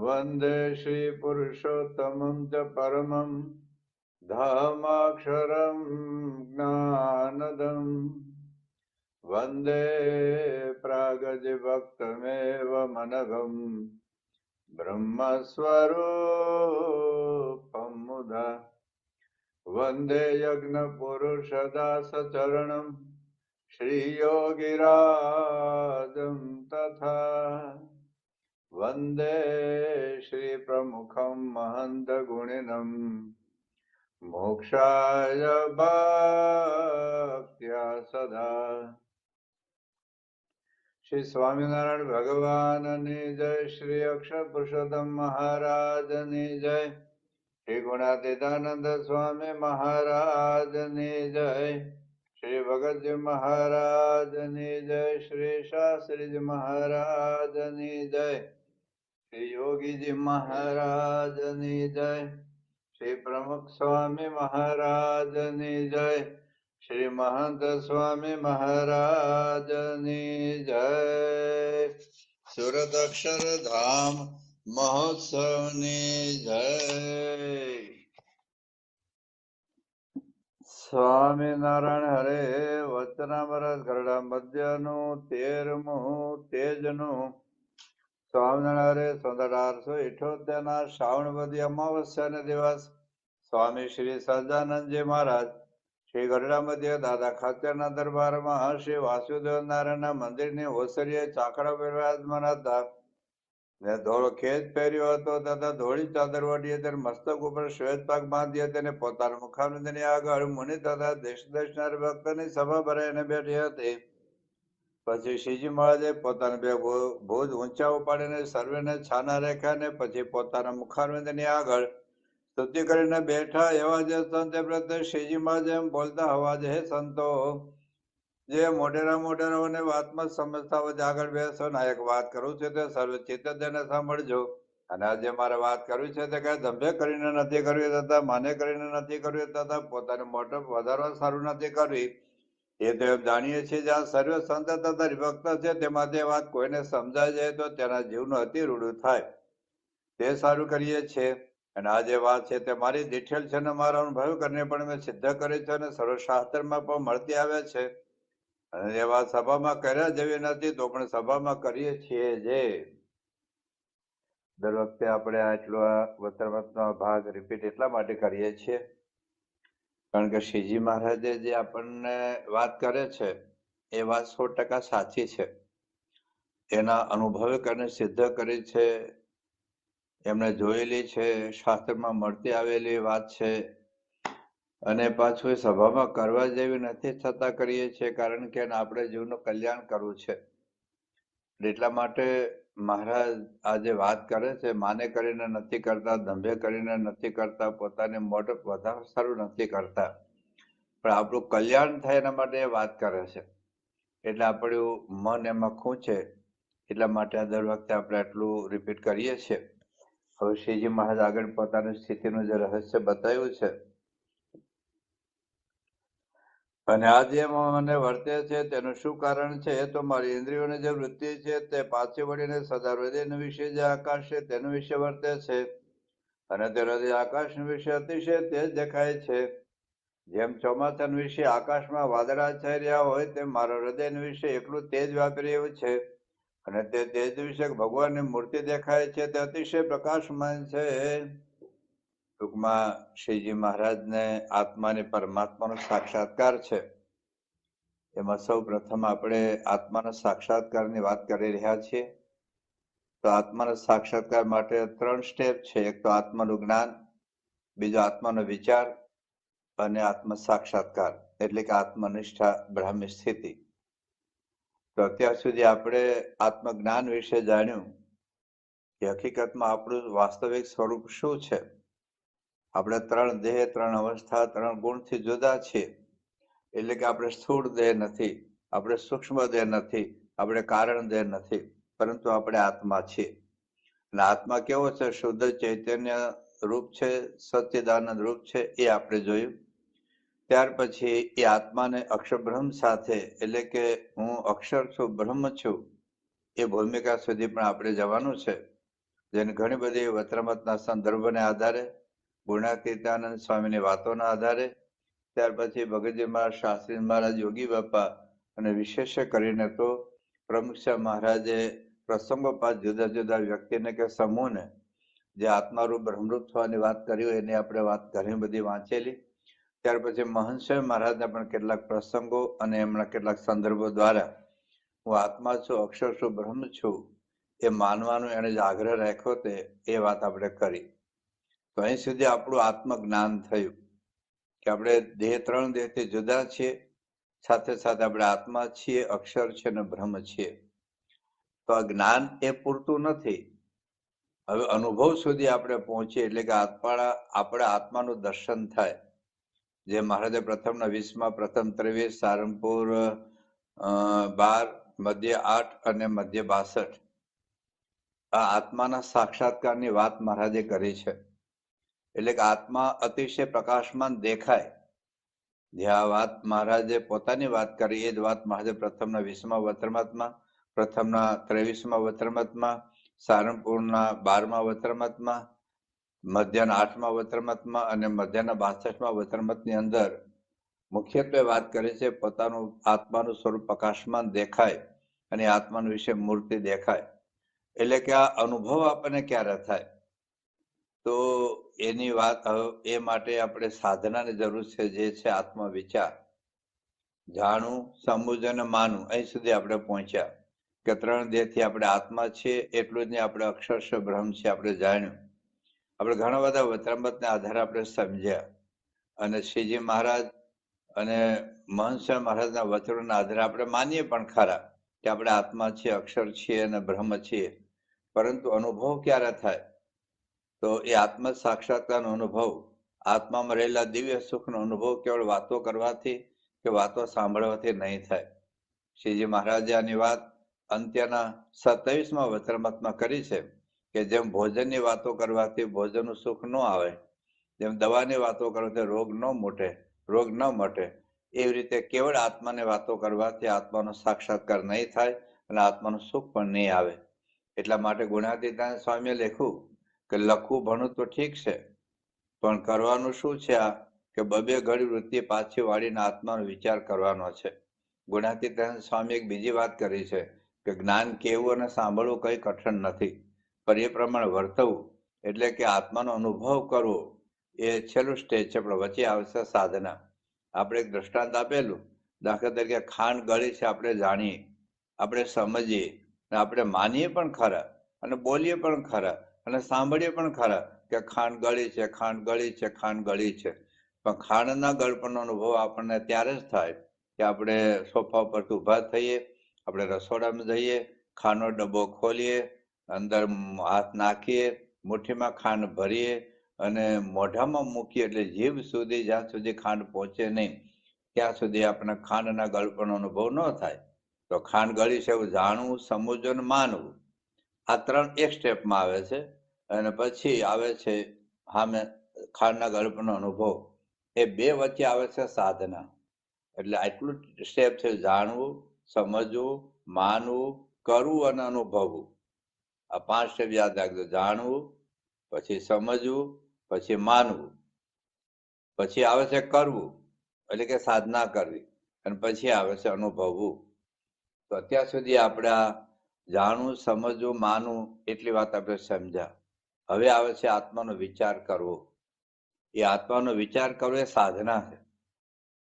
વંદે શ્રી પુરુષોત્તમં ચ પરમં ધામાક્ષરં જ્ઞાનદં વંદે પ્રાગજભક્તમેવ મનઘં બ્રહ્મસ્વરૂપં મુદા વંદે યજ્ઞપુરુષદાસચરણં શ્રીયોગિરાજં તથા વંદે શ્રી પ્રમુખં મહંત ગુણિનં મોક્ષાય ભક્ત્યા સદા. શ્રી સ્વામિનારાયણ ભગવાનની જય. શ્રી અક્ષર પુરુષોત્તમ મહારાજની જય. શ્રી ગુણાતીતાનંદ સ્વામી મહારાજની જય. શ્રી ભગતજી મહારાજની જય. શ્રી શાસ્ત્રીજી મહારાજની જય. શ્રી યોગીજી મહારાજની જય. શ્રી પ્રમુખ સ્વામી મહારાજની જય. શ્રી મહંત સ્વામી મહારાજની જય. સુરત અક્ષરધામ મહોત્સવની જય. સ્વામિનારાયણ હરે. વચનામૃત ગરડા મધ્યનું 13મું તેજનું. સ્વામિનારાયણ હરે 1878 શ્રાવણ વદી અમાવસ્યાને દિવસ સ્વામી શ્રી સહજાનંદજી મહારાજ શ્રી ગરડા મધ્ય દાદા ખાચરના દરબારમાં શ્રી વાસુદેવ નારાયણના મંદિરની ઓસરીએ ચાકડા બિરાજમાન હતા. ને ધોળો ખેત પહેર્યો હતો તથા ધોળી ચાદર ઓઢી તેને મસ્તક ઉપર શ્વેત પાક બાંધી તેને પોતાના મુખારવિંદની આગળ મુનિ તથા દેશ દેશના ભક્તની સભા ભરાઈને બેઠી હતી. પછી શ્રીજી મહારાજે પોતાના બે ભુજ ઊંચા ઉપાડીને સર્વેને છાના રેખ્યા ને પછી પોતાના મુખારવિંદની આગળ સ્તુતિ કરીને બેઠા. એવા જે સંત પ્રત્યે શ્રીજી મહારાજ એમ બોલતા અવાજ, હે સંતો, જે મોઢેરાઓને વાતમાં સમજતા હોય આગળ બેસો ને એક વાત કરું છે તે સર્વ ચિત્ત તેને સાંભળજો. અને આજે મારે વાત કરવી છે તે કઈ ધંધે કરીને નથી કરવી તથા માને કરીને નથી કરવી તથા પોતાને મોટો વધારવા સારું નથી કરવી. એ તો એમ જાણીએ છીએ જ્યાં સર્વ સંત તથા વિભક્ત છે તેમાં તે વાત કોઈને સમજાય જાય તો તેના જીવનું અતિ રૂડું થાય તે સારું કરીએ છીએ. અને આ જે વાત છે તે મારી દીઠેલ છે ને મારા અનુભવ કરીને પણ મેં સિદ્ધ કરી છે અને સર્વશાસ્ત્રમાં પણ મળતી આવે છે. અને એ વાત સભામાં કર્યા જેવી નથી તો પણ સભામાં કરીએ છીએ. જે દર વખતે આપણે આટલો વતરવતનો ભાગ રિપીટ એટલા માટે કરીએ છીએ કારણ કે શ્રીજી મહારાજે જે આપણને વાત કરે છે એ વાત 100% સાચી છે. એના અનુભવ કરીને સિદ્ધ કરી છે, એમને જોયેલી છે, શાસ્ત્રમાં મળતી આવેલી વાત છે. અને પાછું એ સભામાં કરવા જેવી નથી છતાં કરીએ છીએ કારણ કે આપણે જીવનું કલ્યાણ કરવું છે. એટલા માટે મહારાજ આજે વાત કરે છે માને કરીને નથી કરતા, દંભે કરીને નથી કરતા, પોતાને મોઢ વધારે સારું નથી કરતા, પણ આપણું કલ્યાણ થાય એના માટે એ વાત કરે છે. એટલે આપણું મન એમાં ખૂંચે એટલા માટે આ દર વખતે આપણે આટલું રિપીટ કરીએ છીએ. હવે શ્રીજી મહારાજ આગળ પોતાની સ્થિતિનું જે રહસ્ય બતાવ્યું છે અને આ જે મને વર્તે છે તેનું શું કારણ છે તો મારી ઇન્દ્રિયોની જે વૃત્તિ છે તે પાછી વળીને સદા હૃદયના વિશે જે આકાશ છે તેનું વિશે વર્તે છે અને તે હૃદય આકાશ વિશે અતિશય તેજ દેખાય છે. જેમ ચોમાસા વિશે આકાશમાં વાદળા છાઈ રહ્યા હોય તેમ મારા હૃદય વિશે એકલું તેજ વ્યાપી રહ્યું છે અને તે તેજ વિશે ભગવાનની મૂર્તિ દેખાય છે તે અતિશય પ્રકાશમાન છે. ટૂંકમાં શ્રીજી મહારાજને આત્માની પરમાત્માનો સાક્ષાત્કાર છે. એમાં સૌ પ્રથમ આપણે આત્માના સાક્ષાત્કારની વાત કરી રહ્યા છીએ. તો આત્માના સાક્ષાત્કાર માટે 3 સ્ટેપ છે. એક તો આત્માનું જ્ઞાન, બીજો આત્માનો વિચાર અને આત્મ સાક્ષાત્કાર એટલે કે આત્મનિષ્ઠા બ્રાહ્મી સ્થિતિ. તો અત્યાર સુધી આપણે આત્મજ્ઞાન વિશે જાણ્યું કે હકીકતમાં આપણું વાસ્તવિક સ્વરૂપ શું છે. આપણે 3 દેહ, 3 અવસ્થા, 3 ગુણથી જુદા છીએ. એટલે કે આપણે સ્થૂળ દેહ નથી, આપણે સૂક્ષ્મ દેહ નથી, આપણે કારણ દેહ નથી, પરંતુ આપણે આત્મા છીએ. અને આત્મા કેવો છે? શુદ્ધ ચૈતન્ય રૂપ છે, સચ્ચિદાનંદ રૂપ છે, એ આપણે જોયું. ત્યાર પછી એ આત્માને અક્ષરબ્રહ્મ સાથે એટલે કે હું અક્ષર છું, બ્રહ્મ છું, એ ભૂમિકા સુધી પણ આપણે જવાનું છે. જેને ઘણી બધી વચનામૃતના સંદર્ભને આધારે, ગુણાતીતાનંદ સ્વામીની વાતોના આધારે, ત્યાર પછી ભગતજી મહારાજ, શાસ્ત્રી મહારાજ, યોગી બાપા અને વિશેષ કરીને તો પ્રમુખ મહારાજે પ્રસંગોપાત જુદા જુદા વ્યક્તિને કે સમૂહને જે આત્મારૂપ બ્રહ્મરૂપ થવાની વાત કરી હોય એની આપણે વાત ઘણી બધી વાંચેલી. ત્યાર પછી મહંત મહારાજના પણ કેટલાક પ્રસંગો અને એમના કેટલાક સંદર્ભો દ્વારા હું આત્મા છું, અક્ષર છું, બ્રહ્મ છું એ માનવાનો એને જે આગ્રહ રાખ્યો તે એ વાત આપણે કરી. તો અહીં સુધી આપણું આત્મજ્ઞાન થયું કે આપણે દેહ, 3 દેહથી જુદા છીએ, સાથે સાથે આપણે આત્મા છીએ, અક્ષર છે અને બ્રહ્મ છીએ. તો આ જ્ઞાન એ પૂરતું નથી. હવે અનુભવ સુધી આપણે પહોંચીએ એટલે કે આપણે આત્માનું દર્શન થાય. જે મહારાજે પ્રથમના 20માં પ્રથમ 23, સારંગપુર 12, મધ્ય 8 અને મધ્ય 62 આ આત્માના સાક્ષાત્કારની વાત મહારાજે કરી છે. એટલે કે આત્મા અતિશય પ્રકાશમાન દેખાય. જે આ વાત મહારાજે પોતાની વાત કરી એ જ વાત મહારાજે પ્રથમના 20માં વચનામૃતમાં, પ્રથમના 23માં વચનામૃતમાં, સારંગપુરના 12મા વચનામૃતમાં, મધ્યના 8મા વચનામૃતમાં અને મધ્યના 62મા વચનામૃતની અંદર મુખ્યત્વે વાત કરે છે પોતાનું આત્માનું સ્વરૂપ પ્રકાશમાન દેખાય અને આત્માનું વિશે મૂર્તિ દેખાય. એટલે કે આ અનુભવ આપણને ક્યારે થાય? તો એની વાત એ માટે આપણે સાધનાની જરૂર છે, જે છે આત્મવિચાર. જાણવું, સમજવું અને માનવું. અહીં સુધી આપણે પહોંચ્યા કે 3 દેહથી આપણે આત્મા છીએ, એટલું જ નહીં આપણે અક્ષર બ્રહ્મ છે આપણે જાણ્યું. આપણે ઘણા બધા વચનામૃતને આધારે આપણે સમજ્યા અને શ્રીજી મહારાજ અને મહંત મહારાજના વચનોના આધારે આપણે માનીએ પણ ખરા કે આપણે આત્મા છીએ, અક્ષર છીએ અને બ્રહ્મ છીએ. પરંતુ અનુભવ ક્યારે થાય? તો એ આત્મ સાક્ષાત્કારનો અનુભવ, આત્મામાં રહેલા દિવ્ય સુખનો અનુભવ કેવળ વાતો કરવાથી કે વાતો સાંભળવાથી નહીં થાય. શ્રીજી મહારાજે આની વાત અંત્યના 27મા વચનામૃતમાં કરી છે કે જેમ ભોજનની વાતો કરવાથી ભોજનનું સુખ ન આવે, જેમ દવાની વાતો કરવાથી રોગ ન મટે, એવી રીતે કેવળ આત્માની વાતો કરવાથી આત્માનો સાક્ષાત્કાર નહીં થાય અને આત્માનું સુખ પણ નહીં આવે. એટલા માટે ગુણાતીતાનંદ સ્વામીએ લખ્યું કે લખવું ભણવું તો ઠીક છે, પણ કરવાનું શું છે? આ કે 2 ઘડી વૃત્તિ પાછી વાળીને આત્માનો વિચાર કરવાનો છે. ગુણાતીતાનંદ સ્વામી એક બીજી વાત કરી છે કે જ્ઞાન કહેવું અને સાંભળવું કંઈ કઠણ નથી, પણ એ પ્રમાણે વર્તવું એટલે કે આત્માનો અનુભવ કરવો એ છેલ્લું સ્ટેજ છે. પણ વચ્ચે આવશે સાધના. આપણે એક દ્રષ્ટાંત આપેલું, દાખલા તરીકે ખાંડ ગળી છે આપણે જાણીએ, આપણે સમજીએ, આપણે માનીએ પણ ખરા અને બોલીએ પણ ખરા અને સાંભળીએ પણ ખરા કે ખાંડ ગળી છે, ખાંડ ગળી છે, ખાંડ ગળી છે. પણ ખાંડના ગળપણનો અનુભવ આપણને ત્યારે જ થાય કે આપણે સોફા પરથી ઊભા થઈએ, આપણે રસોડામાં જઈએ, ખાંડનો ડબ્બો ખોલીએ, અંદર હાથ નાખીએ, મુઠ્ઠીમાં ખાંડ ભરીએ અને મોઢામાં મૂકીએ એટલે જીભ સુધી જ્યાં સુધી ખાંડ પહોંચે નહીં ત્યાં સુધી આપણે ખાંડના ગળપણનો અનુભવ ન થાય. તો ખાંડ ગળી છે એવું જાણવું, સમજવું અને માનવું. આ 3 એક સ્ટેપમાં આવે છે અને પછી આવે છે સામે ખાંડના ગળપણનો અનુભવ. એ 2 વચ્ચે આવે છે સાધના. એટલે આટલું સ્ટેપ છે, જાણવું, સમજવું, માનવું, કરવું અને અનુભવવું. આ 5 સ્ટેપ યાદ રાખજો. જાણવું, પછી સમજવું, પછી માનવું, પછી આવે છે કરવું એટલે કે સાધના કરવી, અને પછી આવે છે અનુભવવું. તો અત્યાર સુધી આપણે આ જાણવું, સમજવું, માનવું એટલી વાત આપણે સમજ્યા. હવે આવે છે આત્માનો વિચાર કરવો. એ આત્માનો વિચાર કરવો એ સાધના છે.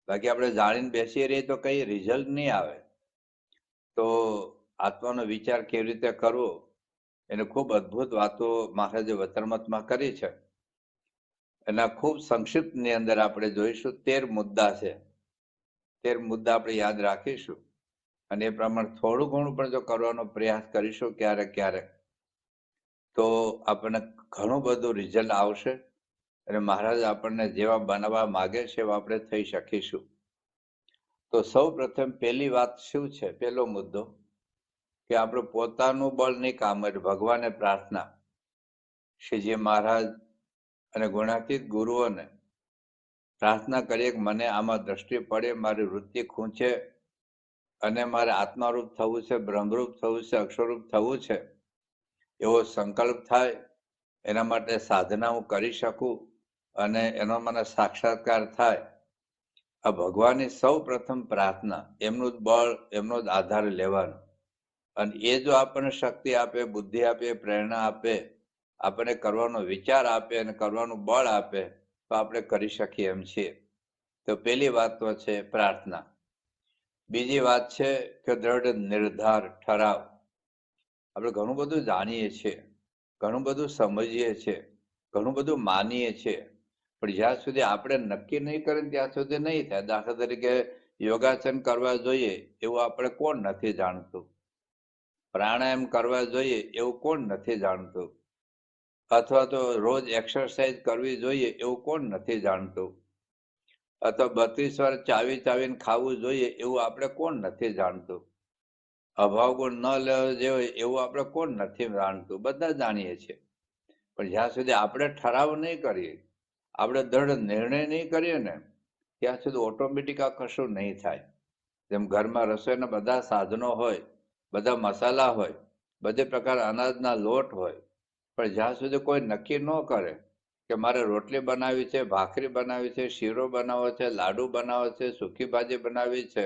બાકી આપણે જાણીને બેસી રહીએ તો કઈ રિઝલ્ટ નહીં આવે. તો આત્માનો વિચાર કેવી રીતે કરવો એને ખૂબ અદ્ભુત વાતો મહારાજે વચનામૃતમાં કરી છે. એના ખૂબ સંક્ષિપ્તની અંદર આપણે જોઈશું. 13 મુદ્દા છે. 13 મુદ્દા આપણે યાદ રાખીશું અને એ પ્રમાણે થોડું ઘણું પણ જો કરવાનો પ્રયાસ કરીશું ક્યારેક તો આપણને ઘણું બધું રિઝલ્ટ આવશે અને મહારાજ આપણને જેવા બનાવવા માગે છે એવા આપણે થઈ શકીશું. તો સૌ પ્રથમ પહેલી વાત શું છે? પહેલો મુદ્દો કે આપણે પોતાનું બળ નહીં કામ એટલે ભગવાનને પ્રાર્થના. શ્રીજી મહારાજ અને ગુણાતીત ગુરુઓને પ્રાર્થના કરીએ કે મને આમાં દ્રષ્ટિ પડે, મારી વૃત્તિ ખૂંચે અને મારે આત્મારૂપ થવું છે, બ્રહ્મરૂપ થવું છે, અક્ષરરૂપ થવું છે. એવો સંકલ્પ થાય, એના માટે સાધના હું કરી શકું અને એનો મને સાક્ષાત્કાર થાય. આ ભગવાનની સૌ પ્રથમ પ્રાર્થના, એમનું જ બળ, એમનો જ આધાર લેવાનો. અને એ જો આપણને શક્તિ આપે, બુદ્ધિ આપે, પ્રેરણા આપે, આપણને કરવાનો વિચાર આપે અને કરવાનું બળ આપે, તો આપણે કરી શકીએ એમ છીએ. તો પેલી વાત તો છે પ્રાર્થના. બીજી વાત છે કે દ્રઢ નિર્ધાર, ઠરાવ. આપણે ઘણું બધું જાણીએ છીએ, ઘણું બધું સમજીએ છીએ, ઘણું બધું માનીએ છીએ, પણ જ્યાં સુધી આપણે નક્કી નહીં કરીએ ત્યાં સુધી નહીં થાય. દાખલા તરીકે યોગાસન કરવા જોઈએ એવું આપણે કોણ નથી જાણતું? પ્રાણાયામ કરવા જોઈએ એવું કોણ નથી જાણતું? અથવા તો રોજ એક્સરસાઇઝ કરવી જોઈએ એવું કોણ નથી જાણતું? અથવા 32 વાર ચાવીને ખાવું જોઈએ એવું આપણે કોણ નથી જાણતું? અભાવ ગુણ ન લેવો જોઈએ એવું આપણે કોણ નથી જાણતું? બધા જાણીએ છીએ. પણ જ્યાં સુધી આપણે ઠરાવ નહીં કરીએ, આપણે દ્રઢ નિર્ણય નહીં કરીએ ને, ત્યાં સુધી ઓટોમેટિક આ કશું નહીં થાય. જેમ ઘરમાં રસોઈના બધા સાધનો હોય, બધા મસાલા હોય, બધે પ્રકાર અનાજના લોટ હોય, પણ જ્યાં સુધી કોઈ નક્કી ન કરે કે મારે રોટલી બનાવી છે, ભાખરી બનાવી છે, શીરો બનાવવો છે, લાડુ બનાવવો છે, સૂકી ભાજી બનાવી છે,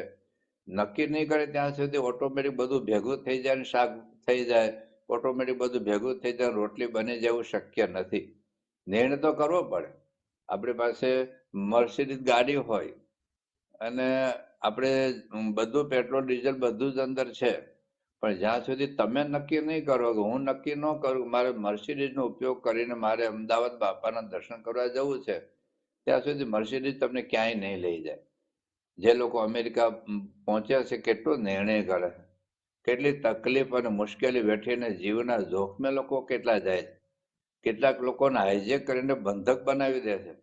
નક્કી નહીં કરે ત્યાં સુધી ઓટોમેટિક બધું ભેગું થઈ જાય, શાક થઈ જાય, ઓટોમેટિક બધું ભેગું થઈ જાય, રોટલી બની જવું શક્ય નથી. નિર્ણય તો કરવો પડે. આપણી પાસે મર્સિડીઝ ગાડી હોય અને આપણે બધું પેટ્રોલ ડીઝલ બધું જ અંદર છે, પણ જ્યાં સુધી તમે નક્કી નહીં કરો કે હું નક્કી ન કરું મારે મર્સિડીઝનો ઉપયોગ કરીને મારે અમદાવાદ બાપાના દર્શન કરવા જવું છે, ત્યાં સુધી મર્સિડીઝ તમને ક્યાંય નહીં લઈ જાય. જે લોકો અમેરિકા પહોંચ્યા છે, કેટલો નિર્ણય કરે, કેટલી તકલીફ અને મુશ્કેલી વેઠીને જીવના જોખમે લોકો કેટલા જાય છે. કેટલાક લોકોને હાઈજેક કરીને બંધક બનાવી દે છે,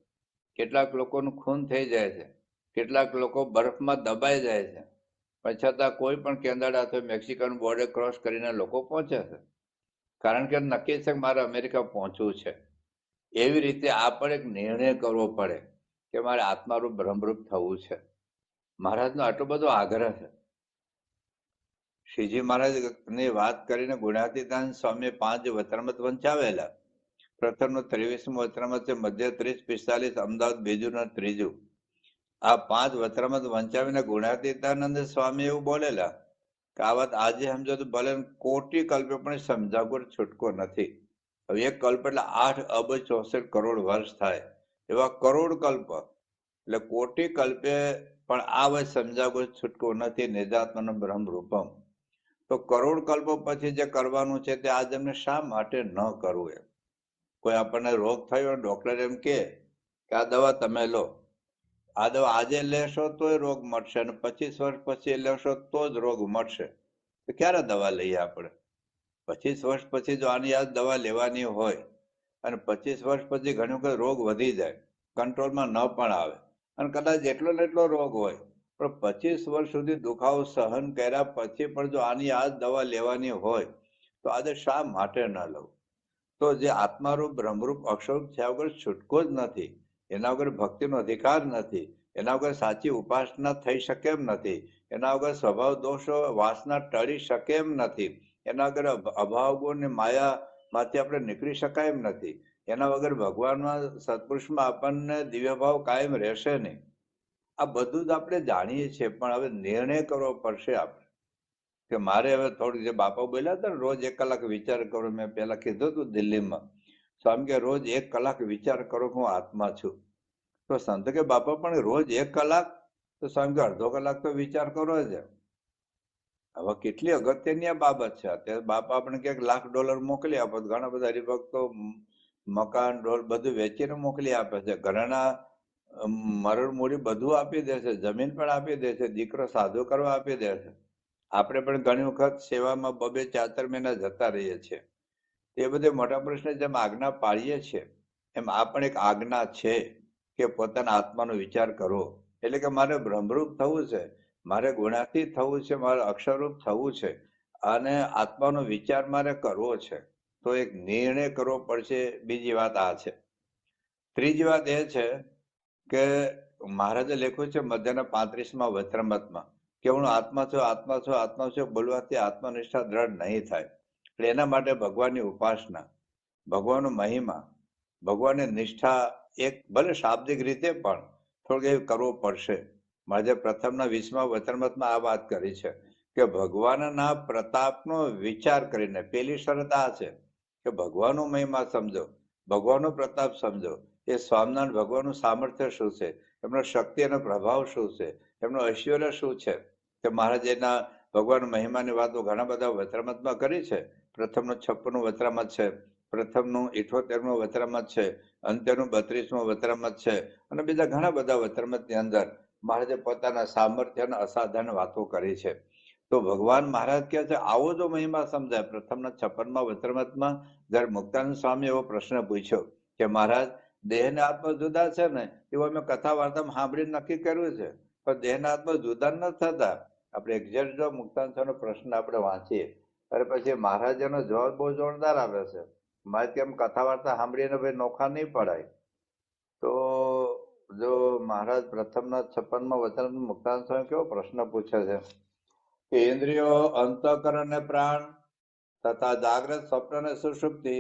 કેટલાક લોકોનું ખૂન થઈ જાય છે, કેટલાક લોકો બરફમાં દબાઈ જાય છે, પણ છતાં કોઈ પણ કેનેડા અથવા મેક્સિકન બોર્ડર ક્રોસ કરીને લોકો પહોંચે છે, કારણ કે નક્કી છે કે મારે અમેરિકા પહોંચવું છે. એવી રીતે આ પણ એક નિર્ણય કરવો પડે કે મારે આત્મારૂપ બ્રહ્મરૂપ થવું છે. મહારાજનો આટલો બધો આગ્રહ છે. શ્રીજી મહારાજની વાત કરીને ગુણાતીતાન સ્વામીએ 5 વચનામૃત વંચાવેલા. પ્રથમનું 23મું વચનામૃત છે, મધ્ય 30-45, અમદાવાદ બીજું ને ત્રીજું. આ 5 વચનામૃત વંચાવીને ગુણાતીતાનંદ સ્વામી એવું બોલેલા કે આ વાત આજે સમજો તો ભલે કોટી કલ્પે પણ સમજાવગર છૂટકો નથી. હવે એક કલ્પ એટલે 8 અબજ 64 કરોડ વર્ષ થાય, એવા કરોડ કલ્પ એટલે કોટી કલ્પે પણ આ વાત સમજાવગર છૂટકો નથી. નિજાત્માનું બ્રહ્મ રૂપમ. તો કરોડ કલ્પો પછી જે કરવાનું છે તે આ જન્મે શા માટે ન કરવું? એમ કોઈ આપણને રોગ થયો, ડોક્ટર એમ કે આ દવા તમે લો, આ દવા આજે લેશો તોય રોગ મટશે અને 25 વર્ષ પછી લેશો તો જ રોગ મટશે. તો ક્યારે દવા લઈએ આપણે? 25 વર્ષ પછી જો આની આ દવા લેવાની હોય અને 25 વર્ષ પછી ઘણી વખત રોગ વધી જાય, કંટ્રોલમાં ન પણ આવે, અને કદાચ એટલો ને એટલો રોગ હોય, પણ 25 વર્ષ સુધી દુખાવો સહન કર્યા પછી પણ જો આની આ દવા લેવાની હોય તો આજે શા માટે ન લઉં? તો જે આત્મારૂપ બ્રહ્મરૂપ અક્ષરરૂપ થયા વગર છૂટકો જ નથી, એના વગર ભક્તિનો અધિકાર નથી, એના વગર સાચી ઉપાસના થઈ શકે એમ નથી, એના વગર સ્વભાવ દોષો વાસના ટળી શકે એમ નથી, એના વગર અભાવ ગુણ માયામાંથી આપણે નીકળી શકાય એમ નથી, એના વગર ભગવાનમાં સત્પુરુષમાં આપણને દિવ્ય ભાવ કાયમ રહેશે નહીં. આ બધું જ આપણે જાણીએ છીએ, પણ હવે નિર્ણય કરવો પડશે આપણે કે મારે હવે થોડું, જે બાપા બોલ્યા હતા ને રોજ 1 કલાક વિચાર કરો, મેં પહેલા કીધું હતું દિલ્હીમાં, સ્વામી કે રોજ 1 કલાક વિચાર કરો કે હું આત્મા છું. તો સંત કે બાપા પણ રોજ 1 કલાક, તો સ્વામી કે અડધો કલાક તો વિચાર કરો જ. હવે કેટલી અગત્યની આ બાબત છે. અત્યારે બાપા આપણે ક્યાંક $1,00,000 મોકલી આપે, ઘણા બધા હરિભક્તો મકાન ઢોલ બધું વેચીને મોકલી આપે છે, ઘરના મરણ મૂડી બધું આપી દે છે, જમીન પણ આપી દે છે, દીકરો સાધુ કરવા આપી દે છે. આપણે પણ ઘણી વખત સેવામાં 2-4 મહિના જતા રહીએ છીએ. એ બધે મોટા પુરુષને જેમ આજ્ઞા પાડીએ છીએ એમ આ પણ એક આજ્ઞા છે કે પોતાના આત્માનો વિચાર કરવો. એટલે કે મારે બ્રહ્મરૂપ થવું છે, મારે ગુણાતીત થવું છે, મારે અક્ષરરૂપ થવું છે, અને આત્માનો વિચાર મારે કરવો છે, તો એક નિર્ણય કરવો પડશે. બીજી વાત આ છે. ત્રીજી વાત એ છે કે મહારાજે લખ્યું છે મધ્યના 35મા વચનામૃતમાં કે હું આત્મા છું, આત્મા છું, આત્મા છું બોલવાથી આત્મનિષ્ઠા દ્રઢ નહીં થાય. એટલે એના માટે ભગવાનની ઉપાસના, ભગવાનનો મહિમા, ભગવાનની નિષ્ઠા એક ભલે શાબ્દિક રીતે પણ થોડુંક એવું કરવું પડશે. મહારાજે પ્રથમના 20મા વચનામૃતમાં આ વાત કરી છે કે ભગવાનના પ્રતાપનો વિચાર કરીને પેલી શરત આ છે કે ભગવાનનો મહિમા સમજો, ભગવાનનો પ્રતાપ સમજો. એ સ્વામિનારાયણ ભગવાનનું સામર્થ્ય શું છે, એમનો શક્તિ અને પ્રભાવ શું છે, એમનું ઐશ્વર્ય શું છે. કે મહારાજ એના ભગવાન મહિમાની વાતો ઘણા બધા વચનામૃતમાં કરી છે. પ્રથમનું 56મું વચનામૃત છે, પ્રથમનું 78મું વચનામૃત છે, અંત્યનું 32મું વચનામૃત છે, અને બીજા ઘણા બધા વચનામૃતની અંદર મહારાજે પોતાના સામર્થ્ય અને અસાધારણ વાતો કરી છે. તો ભગવાન મહારાજ કહે છે આવો જો મહિમા સમજાય. પ્રથમના 56મા વચનામૃતમાં જ્યારે મુક્તાનંદ સ્વામી એવો પ્રશ્ન પૂછ્યો કે મહારાજ દેહ ને આત્મા જુદા છે ને, એવું અમે કથા વાર્તામાં સાંભળીને નક્કી કર્યું છે, પણ દેહ ને આત્મા જુદા ન થતા. આપણે એક્ઝેક્ટ જો મુક્તાનંદ સ્વામીનો પ્રશ્ન આપણે વાંચીએ ત્યારે પછી મહારાજનો જવાબ બહુ જોરદાર આવે છે. મારે કેમ કથા વાર્તા સાંભળીને ભાઈ નોખા નહીં પડાય. તો જો મહારાજ પ્રથમના 56મા વચનામૃતમાં મુક્તાનંદ સ્વામી કેવો પ્રશ્ન પૂછે છે કે ઇન્દ્રિયો, અંતઃકરણ અને પ્રાણ તથા જાગ્રત, સ્વપ્ન અને સુષુપ્તિ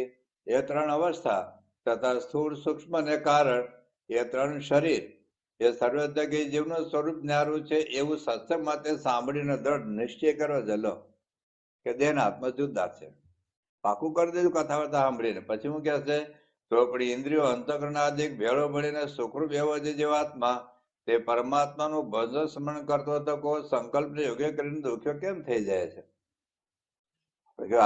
એ 3 અવસ્થા તથા સ્થૂળ, સૂક્ષ્મ અને કારણ એ 3 શરીર એ સર્વોદ્યોગી જીવનું સ્વરૂપ ન્યારું છે એવું સત્સંગ માટે સાંભળીને દ્રઢ નિશ્ચય કરો જલો કે દેહ આત્મા જુદા છે. પાકું કરી દીધું કથા વાર્તા સાંભળીને. પછી હું કહે છે તો આપણી ઇન્દ્રિયો, અંતઃકરણ આદિ ભેળો મળીને સુખરૂપ એવો જે જીવાત્મા તે પરમાત્માનું ભજન સ્મરણ કરતો હતો કોઈ સંકલ્પને યોગ્ય કરીને દુખ્યો કેમ થઈ જાય છે.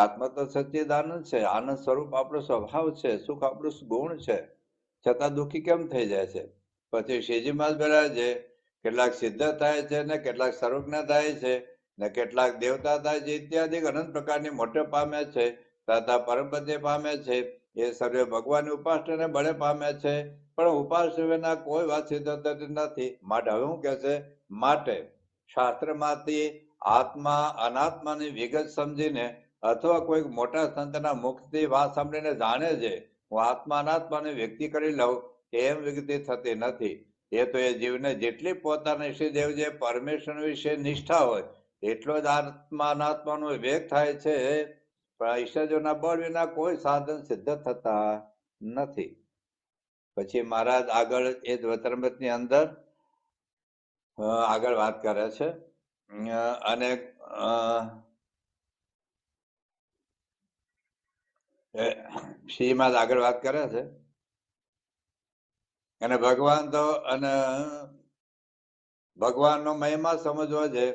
આત્મા તો સચ્ચિદાનંદ છે, આનંદ સ્વરૂપ આપણો સ્વભાવ છે, સુખ આપણું ગુણ છે, છતાં દુઃખી કેમ થઈ જાય છે. પછી શ્રીજીમાં જ બોલ્યા છે કેટલાક સિદ્ધ થાય છે ને કેટલાક સર્વજ્ઞ થાય છે ને કેટલાક દેવતા થાય છે ઇત્યાદિ અનંત પ્રકારની મોટે પામે છે તથા પરમપદે પામે છે. એ સર્વે ભગવાનની ઉપાસનાને બળે પામે છે, પણ ઉપાસના વિના કોઈ વાત સિદ્ધ થતી નથી. માટે હવે શું કહે છે, માટે શાસ્ત્રમાંથી આત્મા અનાત્માની વિગત સમજીને અથવા કોઈ મોટા સંતના મુખથી વાત સાંભળીને જાણે છે હું આત્મા અનાત્માની વ્યક્તિ કરી લઉં એમ વ્યક્તિ થતી નથી. એ તો એ જીવને જેટલી પોતાના ઈષ્ટદેવ જે પરમેશ્વર વિશે નિષ્ઠા હોય એટલો જ આત્મા અનાત્માનો વિવેક થાય છે, પણ ઈષ્ટદેવના બળ વિના કોઈ સાધન સિદ્ધ થતા નથી. પછી મહારાજ આગળ એ જ વચનામૃતની અંદર આગળ વાત કરે છે અને શ્રીમાં આગળ વાત કરે છે અને ભગવાન તો અને ભગવાનનો મહિમા સમજવો છે.